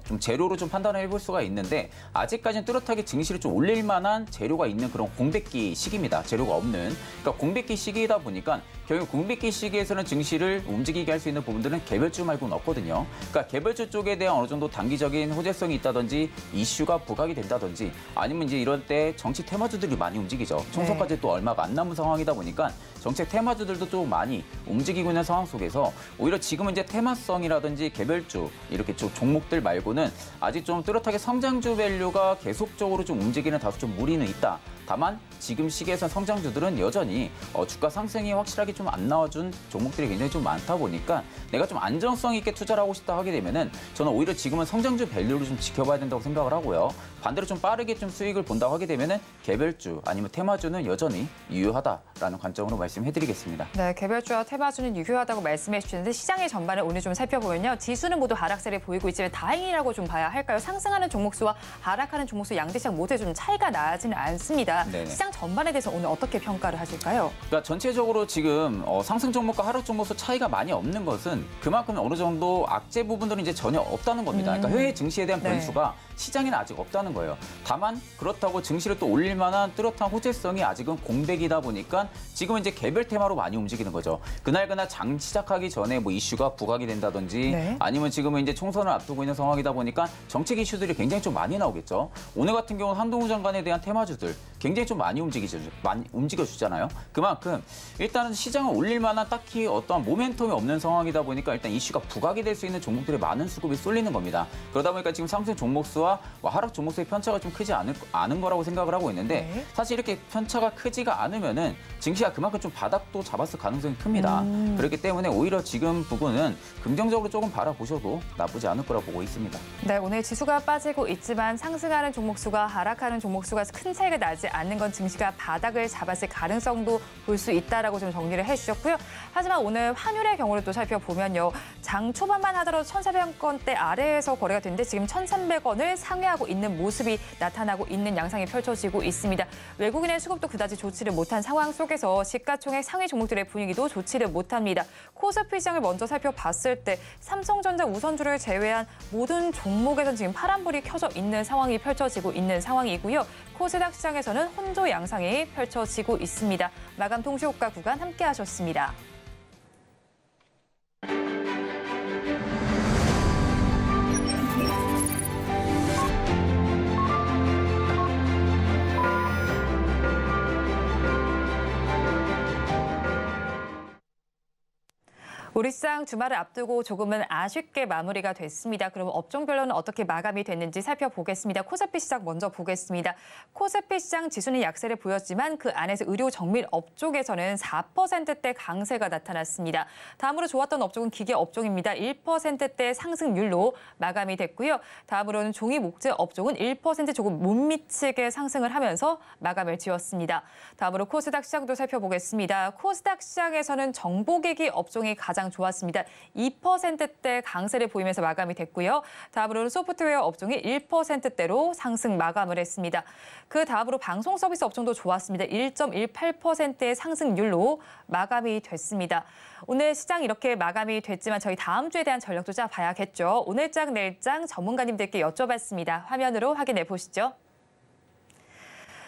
좀 재료로 좀 판단을 해볼 수가 있는데 아직까지는 뚜렷하게 증시를 좀 올릴 만한 재료가 있는 그런 공백기 시기입니다. 재료가 없는. 그러니까 공백기 시기이다 보니까 결국 공백기 시기에서는 증시를 움직이게 할 수 있는 부분들은 개별주 말고는 없거든요. 그러니까 개별주 쪽에 대한 어느 정도 단기적인 호재성이 있다든지 이슈가 부각이 된다든지 아니면 이제 이럴 때 정치 테마주들이 많이 움직이죠. 총선까지 또 얼마가 안 남은 상황이다 보니까 정책 테마주들도 좀 많이 움직이고 있는 상황 속에서 오히려 지금은 이제 테마성이라든지 개별주 이렇게 좀 종목들 말고는 아직 좀 뚜렷하게 성장주 밸류가 계속적으로 좀 움직이는 다소 좀 무리는 있다. 다만 지금 시기에선 성장주들은 여전히 주가 상승이 확실하게 좀 안 나와준 종목들이 굉장히 좀 많다 보니까 내가 좀 안정성 있게 투자를 하고 싶다 하게 되면은 저는 오히려 지금은 성장주 밸류를 좀 지켜봐야 된다고 생각을 하고요. 반대로 좀 빠르게 좀 수익을 본다고 하게 되면은 개별주 아니면 테마주는 여전히 유효하다라는 관점으로 말씀해드리겠습니다. 네, 개별주와 테마주는 유효하다고 말씀해 주셨는데 시장의 전반을 오늘 좀 살펴보면요. 지수는 모두 하락세를 보이고 있지만 다행이라고 좀 봐야 할까요? 상승하는 종목수와 하락하는 종목수 양대시장 모두에 좀 차이가 나지는 않습니다. 네네. 시장 전반에 대해서 오늘 어떻게 평가를 하실까요? 그러니까 전체적으로 지금 상승 종목과 하락 종목수 차이가 많이 없는 것은 그만큼 어느 정도 악재 부분들은 이제 전혀 없다는 겁니다. 그러니까 해외 증시에 대한 변수가 시장에는 아직 없다는 거예요. 다만 그렇다고 증시를 또 올릴 만한 뚜렷한 호재성이 아직은 공백이다 보니까 지금은 이제 개별 테마로 많이 움직이는 거죠. 그날 장 시작하기 전에 뭐 이슈가 부각이 된다든지 아니면 지금은 이제 총선을 앞두고 있는 상황이다 보니까 정책 이슈들이 굉장히 좀 많이 나오겠죠. 오늘 같은 경우는 한동훈 장관에 대한 테마주들 굉장히 좀 많이 움직여주잖아요. 그만큼 일단은 시장을 올릴 만한 딱히 어떠한 모멘텀이 없는 상황이다 보니까 일단 이슈가 부각이 될 수 있는 종목들의 많은 수급이 쏠리는 겁니다. 그러다 보니까 지금 상승 종목수와 종목수와 하락 종목수의 편차가 좀 크지 않은 거라고 생각을 하고 있는데 네. 사실 이렇게 편차가 크지가 않으면은 증시가 그만큼 좀 바닥도 잡았을 가능성이 큽니다. 그렇기 때문에 오히려 지금 부분은 긍정적으로 조금 바라보셔도 나쁘지 않을 거라고 보고 있습니다. 네, 오늘 지수가 빠지고 있지만 상승하는 종목수가 하락하는 종목수가 큰 차이가 나지 않는 건 증시가 바닥을 잡았을 가능성도 볼 수 있다라고 좀 정리를 해주셨고요. 하지만 오늘 환율의 경우를 또 살펴보면요. 장 초반만 하더라도 1,400원대 아래에서 거래가 되는데 지금 1,300원을 상회하고 있는 모습이 나타나고 있는 양상이 펼쳐지고 있습니다. 외국인의 수급도 그다지 좋지를 못한 상황 속에서 시가총액 상위 종목들의 분위기도 좋지를 못합니다. 코스피 시장을 먼저 살펴봤을 때 삼성전자 우선주를 제외한 모든 종목에선 지금 파란불이 켜져 있는 상황이 펼쳐지고 있는 상황이고요. 코스닥 시장에서는 혼조 양상이 펼쳐지고 있습니다. 마감 통시효과 구간 함께 하셨습니다. 우리 시장 주말을 앞두고 조금은 아쉽게 마무리가 됐습니다. 그럼 업종별로는 어떻게 마감이 됐는지 살펴보겠습니다. 코스피 시장 먼저 보겠습니다. 코스피 시장 지수는 약세를 보였지만 그 안에서 의료 정밀 업종에서는 4%대 강세가 나타났습니다. 다음으로 좋았던 업종은 기계 업종입니다. 1%대 상승률로 마감이 됐고요. 다음으로는 종이 목재 업종은 1% 조금 못 미치게 상승을 하면서 마감을 지었습니다. 다음으로 코스닥 시장도 살펴보겠습니다. 코스닥 시장에서는 정보기기 업종이 가장 좋았습니다. 2%대 강세를 보이면서 마감이 됐고요. 다음으로는 소프트웨어 업종이 1%대로 상승 마감을 했습니다. 그 다음으로 방송 서비스 업종도 좋았습니다. 1.18%의 상승률로 마감이 됐습니다. 오늘 시장 이렇게 마감이 됐지만 저희 다음 주에 대한 전력도 짜봐야겠죠. 오늘장 내일장 전문가님들께 여쭤봤습니다. 화면으로 확인해 보시죠.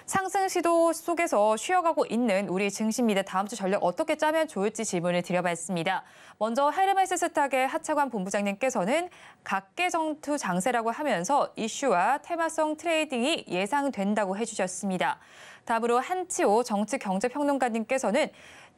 상승 시도 속에서 쉬어가고 있는 우리 증시입니다. 다음 주 전략 어떻게 짜면 좋을지 질문을 드려봤습니다. 먼저 헤르메스 스탁의 하차관 본부장님께서는 각계정투 장세라고 하면서 이슈와 테마성 트레이딩이 예상된다고 해주셨습니다. 다음으로 한치오 정치경제평론가님께서는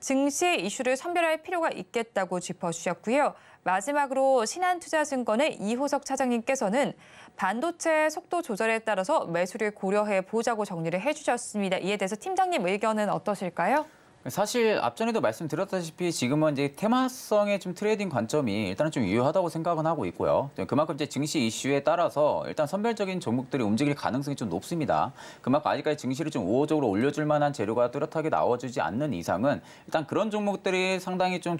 증시 이슈를 선별할 필요가 있겠다고 짚어주셨고요. 마지막으로 신한투자증권의 이호석 차장님께서는 반도체 속도 조절에 따라서 매수를 고려해 보자고 정리를 해주셨습니다. 이에 대해서 팀장님 의견은 어떠실까요? 사실 앞전에도 말씀드렸다시피 지금은 이제 테마성의 좀 트레이딩 관점이 일단은 좀 유효하다고 생각은 하고 있고요. 그만큼 이제 증시 이슈에 따라서 일단 선별적인 종목들이 움직일 가능성이 좀 높습니다. 그만큼 아직까지 증시를 좀 우호적으로 올려줄 만한 재료가 뚜렷하게 나와주지 않는 이상은 일단 그런 종목들이 상당히 좀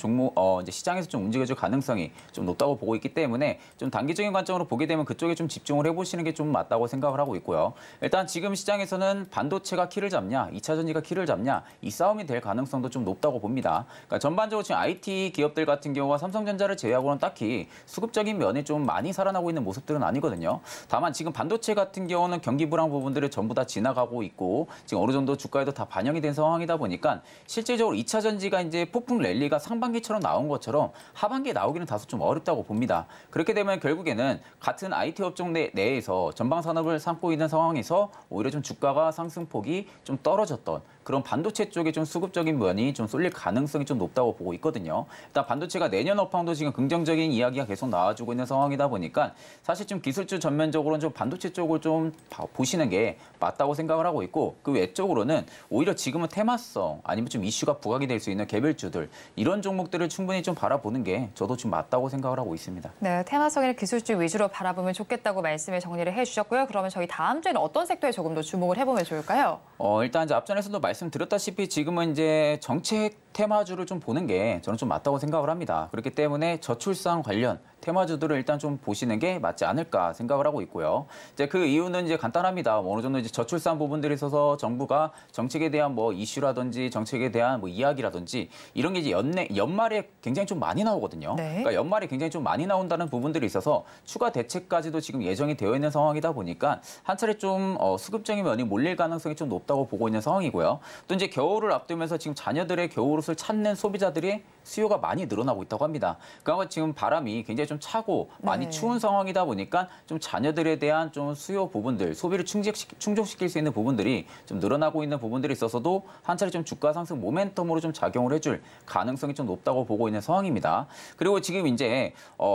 이제 시장에서 좀 움직여줄 가능성이 좀 높다고 보고 있기 때문에 좀 단기적인 관점으로 보게 되면 그쪽에 좀 집중을 해보시는 게 좀 맞다고 생각을 하고 있고요. 일단 지금 시장에서는 반도체가 키를 잡냐, 2차 전지가 키를 잡냐 이 싸움이 될 가능성도 좀 높다고 봅니다. 그러니까 전반적으로 지금 IT 기업들 같은 경우가 삼성전자를 제외하고는 딱히 수급적인 면이 좀 많이 살아나고 있는 모습들은 아니거든요. 다만 지금 반도체 같은 경우는 경기 불황 부분들을 전부 다 지나가고 있고 지금 어느 정도 주가에도 다 반영이 된 상황이다 보니까 실질적으로 2차 전지가 이제 폭풍 랠리가 상반기처럼 나온 것처럼 하반기에 나오기는 다소 좀 어렵다고 봅니다. 그렇게 되면 결국에는 같은 IT 업종 내에서 전방 산업을 삼고 있는 상황에서 오히려 좀 주가가 상승폭이 좀 떨어졌던 그런 반도체 쪽에 좀 수급적인 면이 좀 쏠릴 가능성이 좀 높다고 보고 있거든요. 일단 반도체가 내년 업황도 지금 긍정적인 이야기가 계속 나와주고 있는 상황이다 보니까 사실 좀 기술주 전면적으로는 좀 반도체 쪽을 좀 보시는 게 맞다고 생각을 하고 있고 그 외적으로는 오히려 지금은 테마성 아니면 좀 이슈가 부각이 될 수 있는 개별주들 이런 종목들을 충분히 좀 바라보는 게 저도 좀 맞다고 생각을 하고 있습니다. 네, 테마성의 기술주 위주로 바라보면 좋겠다고 말씀을 정리를 해주셨고요. 그러면 저희 다음 주에는 어떤 섹터에 조금 더 주목을 해보면 좋을까요? 일단 이제 앞전에서도 말씀드렸다시피 지금은 이제 정책 테마주를 좀 보는 게 저는 좀 맞다고 생각을 합니다. 그렇기 때문에 저출산 관련 테마주들을 일단 좀 보시는 게 맞지 않을까 생각을 하고 있고요. 이제 그 이유는 이제 간단합니다. 어느 정도 이제 저출산 부분들에 있어서 정부가 정책에 대한 뭐 이슈라든지 정책에 대한 뭐 이야기라든지 이런 게 이제 연말에 굉장히 좀 많이 나오거든요. 네. 그러니까 연말에 굉장히 좀 많이 나온다는 부분들이 있어서 추가 대책까지도 지금 예정이 되어 있는 상황이다 보니까 한 차례 좀 수급적인 면이 몰릴 가능성이 좀 높다고 보고 있는 상황이고요. 또 이제 겨울을 앞두면서 지금 자녀들의 겨울옷을 찾는 소비자들이 수요가 많이 늘어나고 있다고 합니다. 그러니까 지금 바람이 굉장히 좀 차고 많이 추운 상황이다 보니까 좀 자녀들에 대한 좀 수요 부분들, 소비를 충족시킬 수 있는 부분들이 좀 늘어나고 있는 부분들이 있어서도 한 차례 좀 주가 상승 모멘텀으로 좀 작용을 해줄 가능성이 좀 높다고 보고 있는 상황입니다. 그리고 지금 이제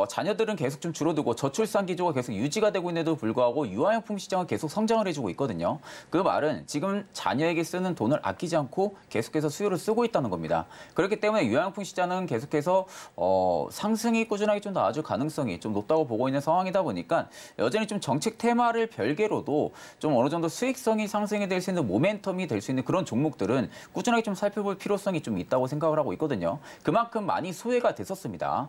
자녀들은 계속 좀 줄어들고 저출산 기조가 계속 유지가 되고 있는데도 불구하고 유아용품 시장은 계속 성장을 해주고 있거든요. 그 말은 지금 자녀에게 쓰는 돈을 아끼지 않고 계속해서 수요를 쓰고 있다는 겁니다. 그렇기 때문에 유아용품 시장은 계속해서 상승이 꾸준하게 좀 나아질 가능성이 좀 높다고 보고 있는 상황이다 보니까 여전히 좀 정책 테마를 별개로도 좀 어느 정도 수익성이 상승이 될 수 있는 모멘텀이 될 수 있는 그런 종목들은 꾸준하게 좀 살펴볼 필요성이 좀 있다고 생각을 하고 있거든요. 그만큼 많이 소외가 됐었습니다.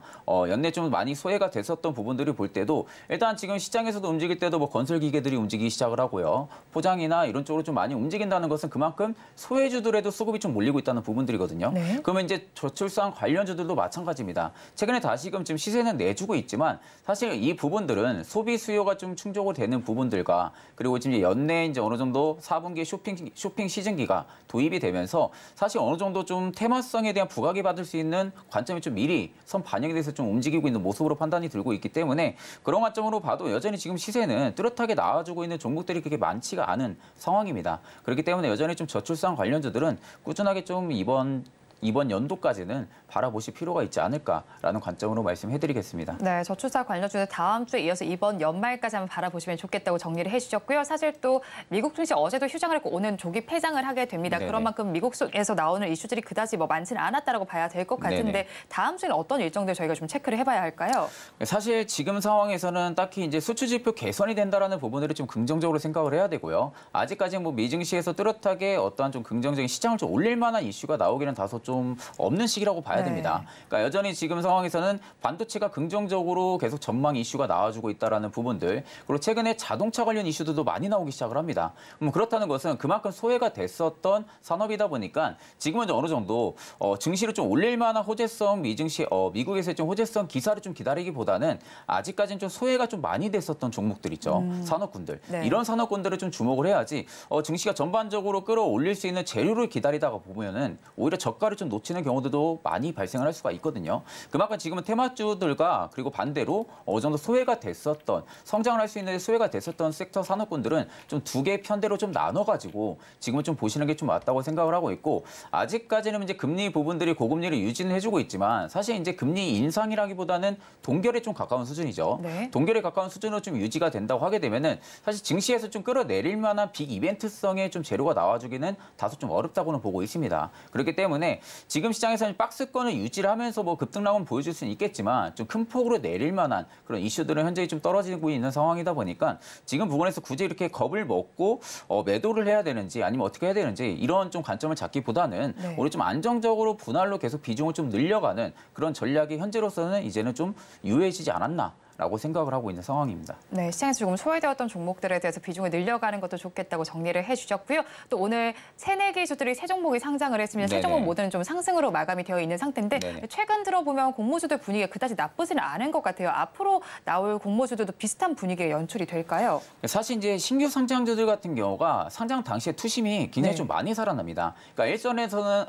연내 좀 많이 소외가 됐었던 부분들을 볼 때도 일단 지금 시장에서도 움직일 때도 뭐 건설 기계들이 움직이기 시작을 하고요. 포장이나 이런 쪽으로 좀 많이 움직인다는 것은 그만큼 소외주들에도 수급이 좀 몰리고 있다는 부분들이거든요. 네. 그러면 이제 저출산 관련주들도 마찬가지입니다. 최근에 다시금 지금 시세는 내주고 있지만 사실 이 부분들은 소비 수요가 좀 충족이 되는 부분들과 그리고 지금 연내 이제 어느 정도 4분기 쇼핑 시즌기가 도입이 되면서 사실 어느 정도 좀 테마성에 대한 부각이 받을 수 있는 관점이 좀 미리 선 반영이 돼서 좀 움직이고 있는 모습으로 판단이 들고 있기 때문에 그런 관점으로 봐도 여전히 지금 시세는 뚜렷하게 나와주고 있는 종목들이 그렇게 많지가 않은 상황입니다. 그렇기 때문에 여전히 좀 저출산 관련주들은 꾸준하게 좀 이번 연도까지는 바라보실 필요가 있지 않을까라는 관점으로 말씀해드리겠습니다. 네, 저출산 관련주는 다음 주에 이어서 이번 연말까지 한번 바라보시면 좋겠다고 정리를 해주셨고요. 사실 또 미국 증시 어제도 휴장을 했고 오늘 조기 폐장을 하게 됩니다. 네네. 그런 만큼 미국에서 나오는 이슈들이 그다지 뭐 많지는 않았다라고 봐야 될 것 같은데 네네. 다음 주에는 어떤 일정들 저희가 좀 체크를 해봐야 할까요? 사실 지금 상황에서는 딱히 이제 수출지표 개선이 된다라는 부분들을 좀 긍정적으로 생각을 해야 되고요. 아직까지 뭐 미증시에서 뚜렷하게 어떠한 좀 긍정적인 시장을 좀 올릴 만한 이슈가 나오기는 다소 좀 없는 시기라고 봐야 됩니다. 그러니까 여전히 지금 상황에서는 반도체가 긍정적으로 계속 전망 이슈가 나와주고 있다라는 부분들 그리고 최근에 자동차 관련 이슈들도 많이 나오기 시작을 합니다. 그렇다는 것은 그만큼 소외가 됐었던 산업이다 보니까 지금은 어느 정도 증시를 좀 올릴 만한 호재성 미국에서의 좀 호재성 기사를 좀 기다리기보다는 아직까지는 좀 소외가 좀 많이 됐었던 종목들 있죠. 산업군들. 네. 이런 산업군들을 좀 주목을 해야지 증시가 전반적으로 끌어올릴 수 있는 재료를 기다리다가 보면은 오히려 저가를 좀 놓치는 경우들도 많이 발생을 할 수가 있거든요. 그만큼 지금은 테마주들과 그리고 반대로 어느 정도 소외가 됐었던 성장을 할 수 있는 소외가 됐었던 섹터 산업군들은 좀 두 개의 편대로 좀 나눠가지고 지금은 좀 보시는 게 좀 맞다고 생각을 하고 있고 아직까지는 이제 금리 부분들이 고금리를 유지는 해주고 있지만 사실 이제 금리 인상이라기보다는 동결에 좀 가까운 수준이죠. 네. 동결에 가까운 수준으로 좀 유지가 된다고 하게 되면은 사실 증시에서 좀 끌어내릴 만한 빅 이벤트성의 좀 재료가 나와주기는 다소 좀 어렵다고는 보고 있습니다. 그렇기 때문에 지금 시장에서는 박스권을 유지를 하면서 뭐 급등락은 보여줄 수는 있겠지만 좀 큰 폭으로 내릴 만한 그런 이슈들은 현재 좀 떨어지고 있는 상황이다 보니까 지금 부분에서 굳이 이렇게 겁을 먹고 매도를 해야 되는지 아니면 어떻게 해야 되는지 이런 좀 관점을 잡기보다는 네. 우리 좀 안정적으로 분할로 계속 비중을 좀 늘려가는 그런 전략이 현재로서는 이제는 좀 유효해지지 않았나. 라고 생각을 하고 있는 상황입니다. 네, 시장에서 조금 소외되었던 종목들에 대해서 비중을 늘려가는 것도 좋겠다고 정리를 해주셨고요. 또 오늘 3-4개 주들이 세 종목이 상장을 했습니다. 세 종목 모두는 좀 상승으로 마감이 되어 있는 상태인데 네네. 최근 들어보면 공모주들 분위기가 그다지 나쁘지는 않은 것 같아요. 앞으로 나올 공모주들도 비슷한 분위기의 연출이 될까요? 사실 이제 신규 상장주들 같은 경우가 상장 당시에 투심이 굉장히 좀 많이 살아납니다. 그러니까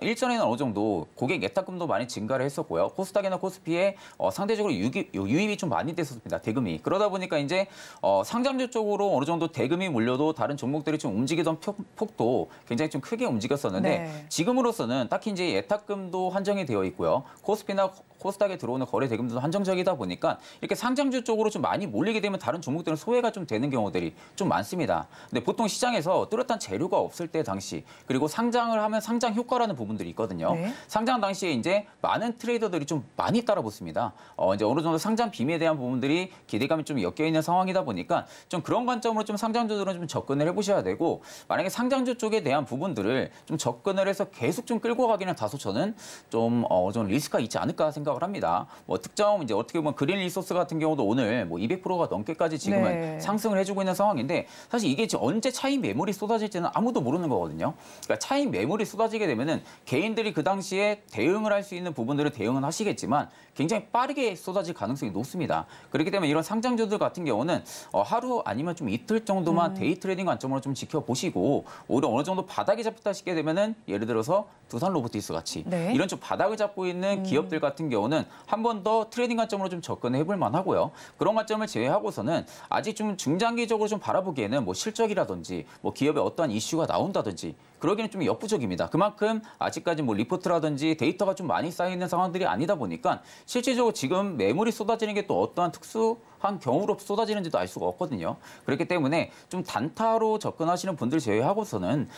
일전에는 어느 정도 고객 예탁금도 많이 증가를 했었고요. 코스닥이나 코스피에 상대적으로 유입이 좀 많이 됐었습니다. 대금이. 그러다 보니까 이제 상장주 쪽으로 어느 정도 대금이 몰려도 다른 종목들이 좀 움직이던 폭도 굉장히 좀 크게 움직였었는데 지금으로서는 딱히 이제 예탁금도 한정이 되어 있고요. 코스피나 코스닥에 들어오는 거래 대금도 한정적이다 보니까 이렇게 상장주 쪽으로 좀 많이 몰리게 되면 다른 종목들은 소외가 좀 되는 경우들이 좀 많습니다. 근데 보통 시장에서 뚜렷한 재료가 없을 때 당시 그리고 상장을 하면 상장 효과라는 부분들이 있거든요. 상장 당시에 이제 많은 트레이더들이 좀 많이 따라붙습니다. 이제 어느 정도 상장 빔에 대한 부분들이 기대감이 좀 엮여 있는 상황이다 보니까 좀 그런 관점으로 좀 상장주들은 좀 접근을 해보셔야 되고 만약에 상장주 쪽에 대한 부분들을 좀 접근을 해서 계속 좀 끌고 가기는 다소 저는 좀 리스크가 있지 않을까 생각을 합니다. 뭐 특정 이제 어떻게 보면 그린 리소스 같은 경우도 오늘 뭐 200%가 넘게까지 지금은 상승을 해주고 있는 상황인데 사실 이게 언제 차익 매물이 쏟아질지는 아무도 모르는 거거든요. 그러니까 차익 매물이 쏟아지게 되면은 개인들이 그 당시에 대응을 할 수 있는 부분들을 대응은 하시겠지만 굉장히 빠르게 쏟아질 가능성이 높습니다. 그렇기 때문에 이런 상장주들 같은 경우는 하루 아니면 좀 이틀 정도만 데이 트레이딩 관점으로 좀 지켜보시고 오히려 어느 정도 바닥이 잡혔다 싶게 되면은 예를 들어서 두산 로보틱스 같이 네. 이런 좀 바닥을 잡고 있는 기업들 같은 경우는 한 번 더 트레이딩 관점으로 좀 접근해 볼 만하고요. 그런 관점을 제외하고서는 아직 좀 중장기적으로 좀 바라보기에는 뭐 실적이라든지 뭐 기업의 어떠한 이슈가 나온다든지 그러기는 좀 역부족입니다. 그만큼 아직까지 뭐 리포트라든지 데이터가 좀 많이 쌓여 있는 상황들이 아니다 보니까 실질적으로 지금 매물이 쏟아지는 게 또 어떠한 특수한 경우로 쏟아지는지도 알 수가 없거든요. 그렇기 때문에 좀 단타로 접근하시는 분들 제외하고서는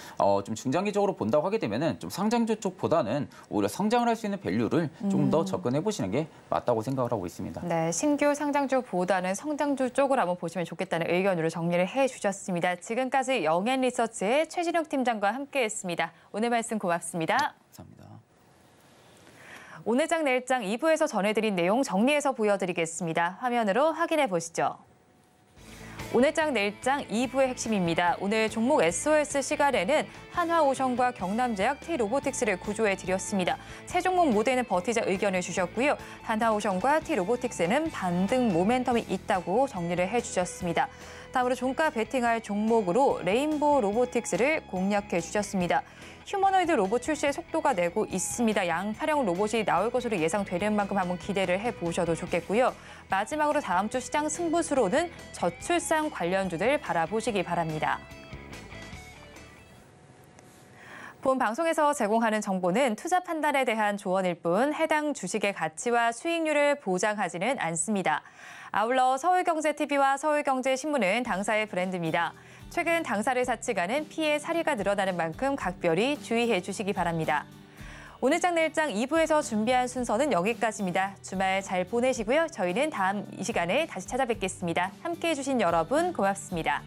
좀 중장기적으로 본다고 하게 되면은 좀 상장주 쪽보다는 오히려 성장을 할 수 있는 밸류를 좀 더 접근해 보시는 게 맞다고 생각을 하고 있습니다. 네, 신규 상장주보다는 성장주 쪽으로 한번 보시면 좋겠다는 의견으로 정리를 해주셨습니다. 지금까지 영앤리서치의 최진욱 팀장과 함께했습니다. 오늘 말씀 고맙습니다. 감사합니다. 오늘장 내일장 2부에서 전해드린 내용 정리해서 보여드리겠습니다. 화면으로 확인해 보시죠. 오늘장 내일장 2부의 핵심입니다. 오늘 종목 SOS 시간에는 한화오션과 경남제약, T로보틱스를 구조해 드렸습니다. 세 종목 모두에는 버티자 의견을 주셨고요. 한화오션과 T로보틱스는 반등 모멘텀이 있다고 정리를 해주셨습니다. 다음으로 종가 베팅할 종목으로 레인보우 로보틱스를 공략해 주셨습니다. 휴머노이드 로봇 출시의 속도가 내고 있습니다. 양파령 로봇이 나올 것으로 예상되는 만큼 한번 기대를 해보셔도 좋겠고요. 마지막으로 다음 주 시장 승부수로는 저출산 관련주들 바라보시기 바랍니다. 본 방송에서 제공하는 정보는 투자 판단에 대한 조언일 뿐 해당 주식의 가치와 수익률을 보장하지는 않습니다. 아울러 서울경제TV와 서울경제신문은 당사의 브랜드입니다. 최근 당사를 사측하는 피해 사례가 늘어나는 만큼 각별히 주의해 주시기 바랍니다. 오늘장 내일장 2부에서 준비한 순서는 여기까지입니다. 주말 잘 보내시고요. 저희는 다음 이 시간에 다시 찾아뵙겠습니다. 함께해 주신 여러분 고맙습니다.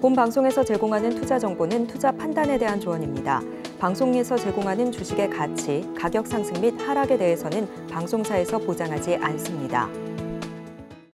본 방송에서 제공하는 투자 정보는 투자 판단에 대한 조언입니다. 방송에서 제공하는 주식의 가치, 가격 상승 및 하락에 대해서는 방송사에서 보장하지 않습니다.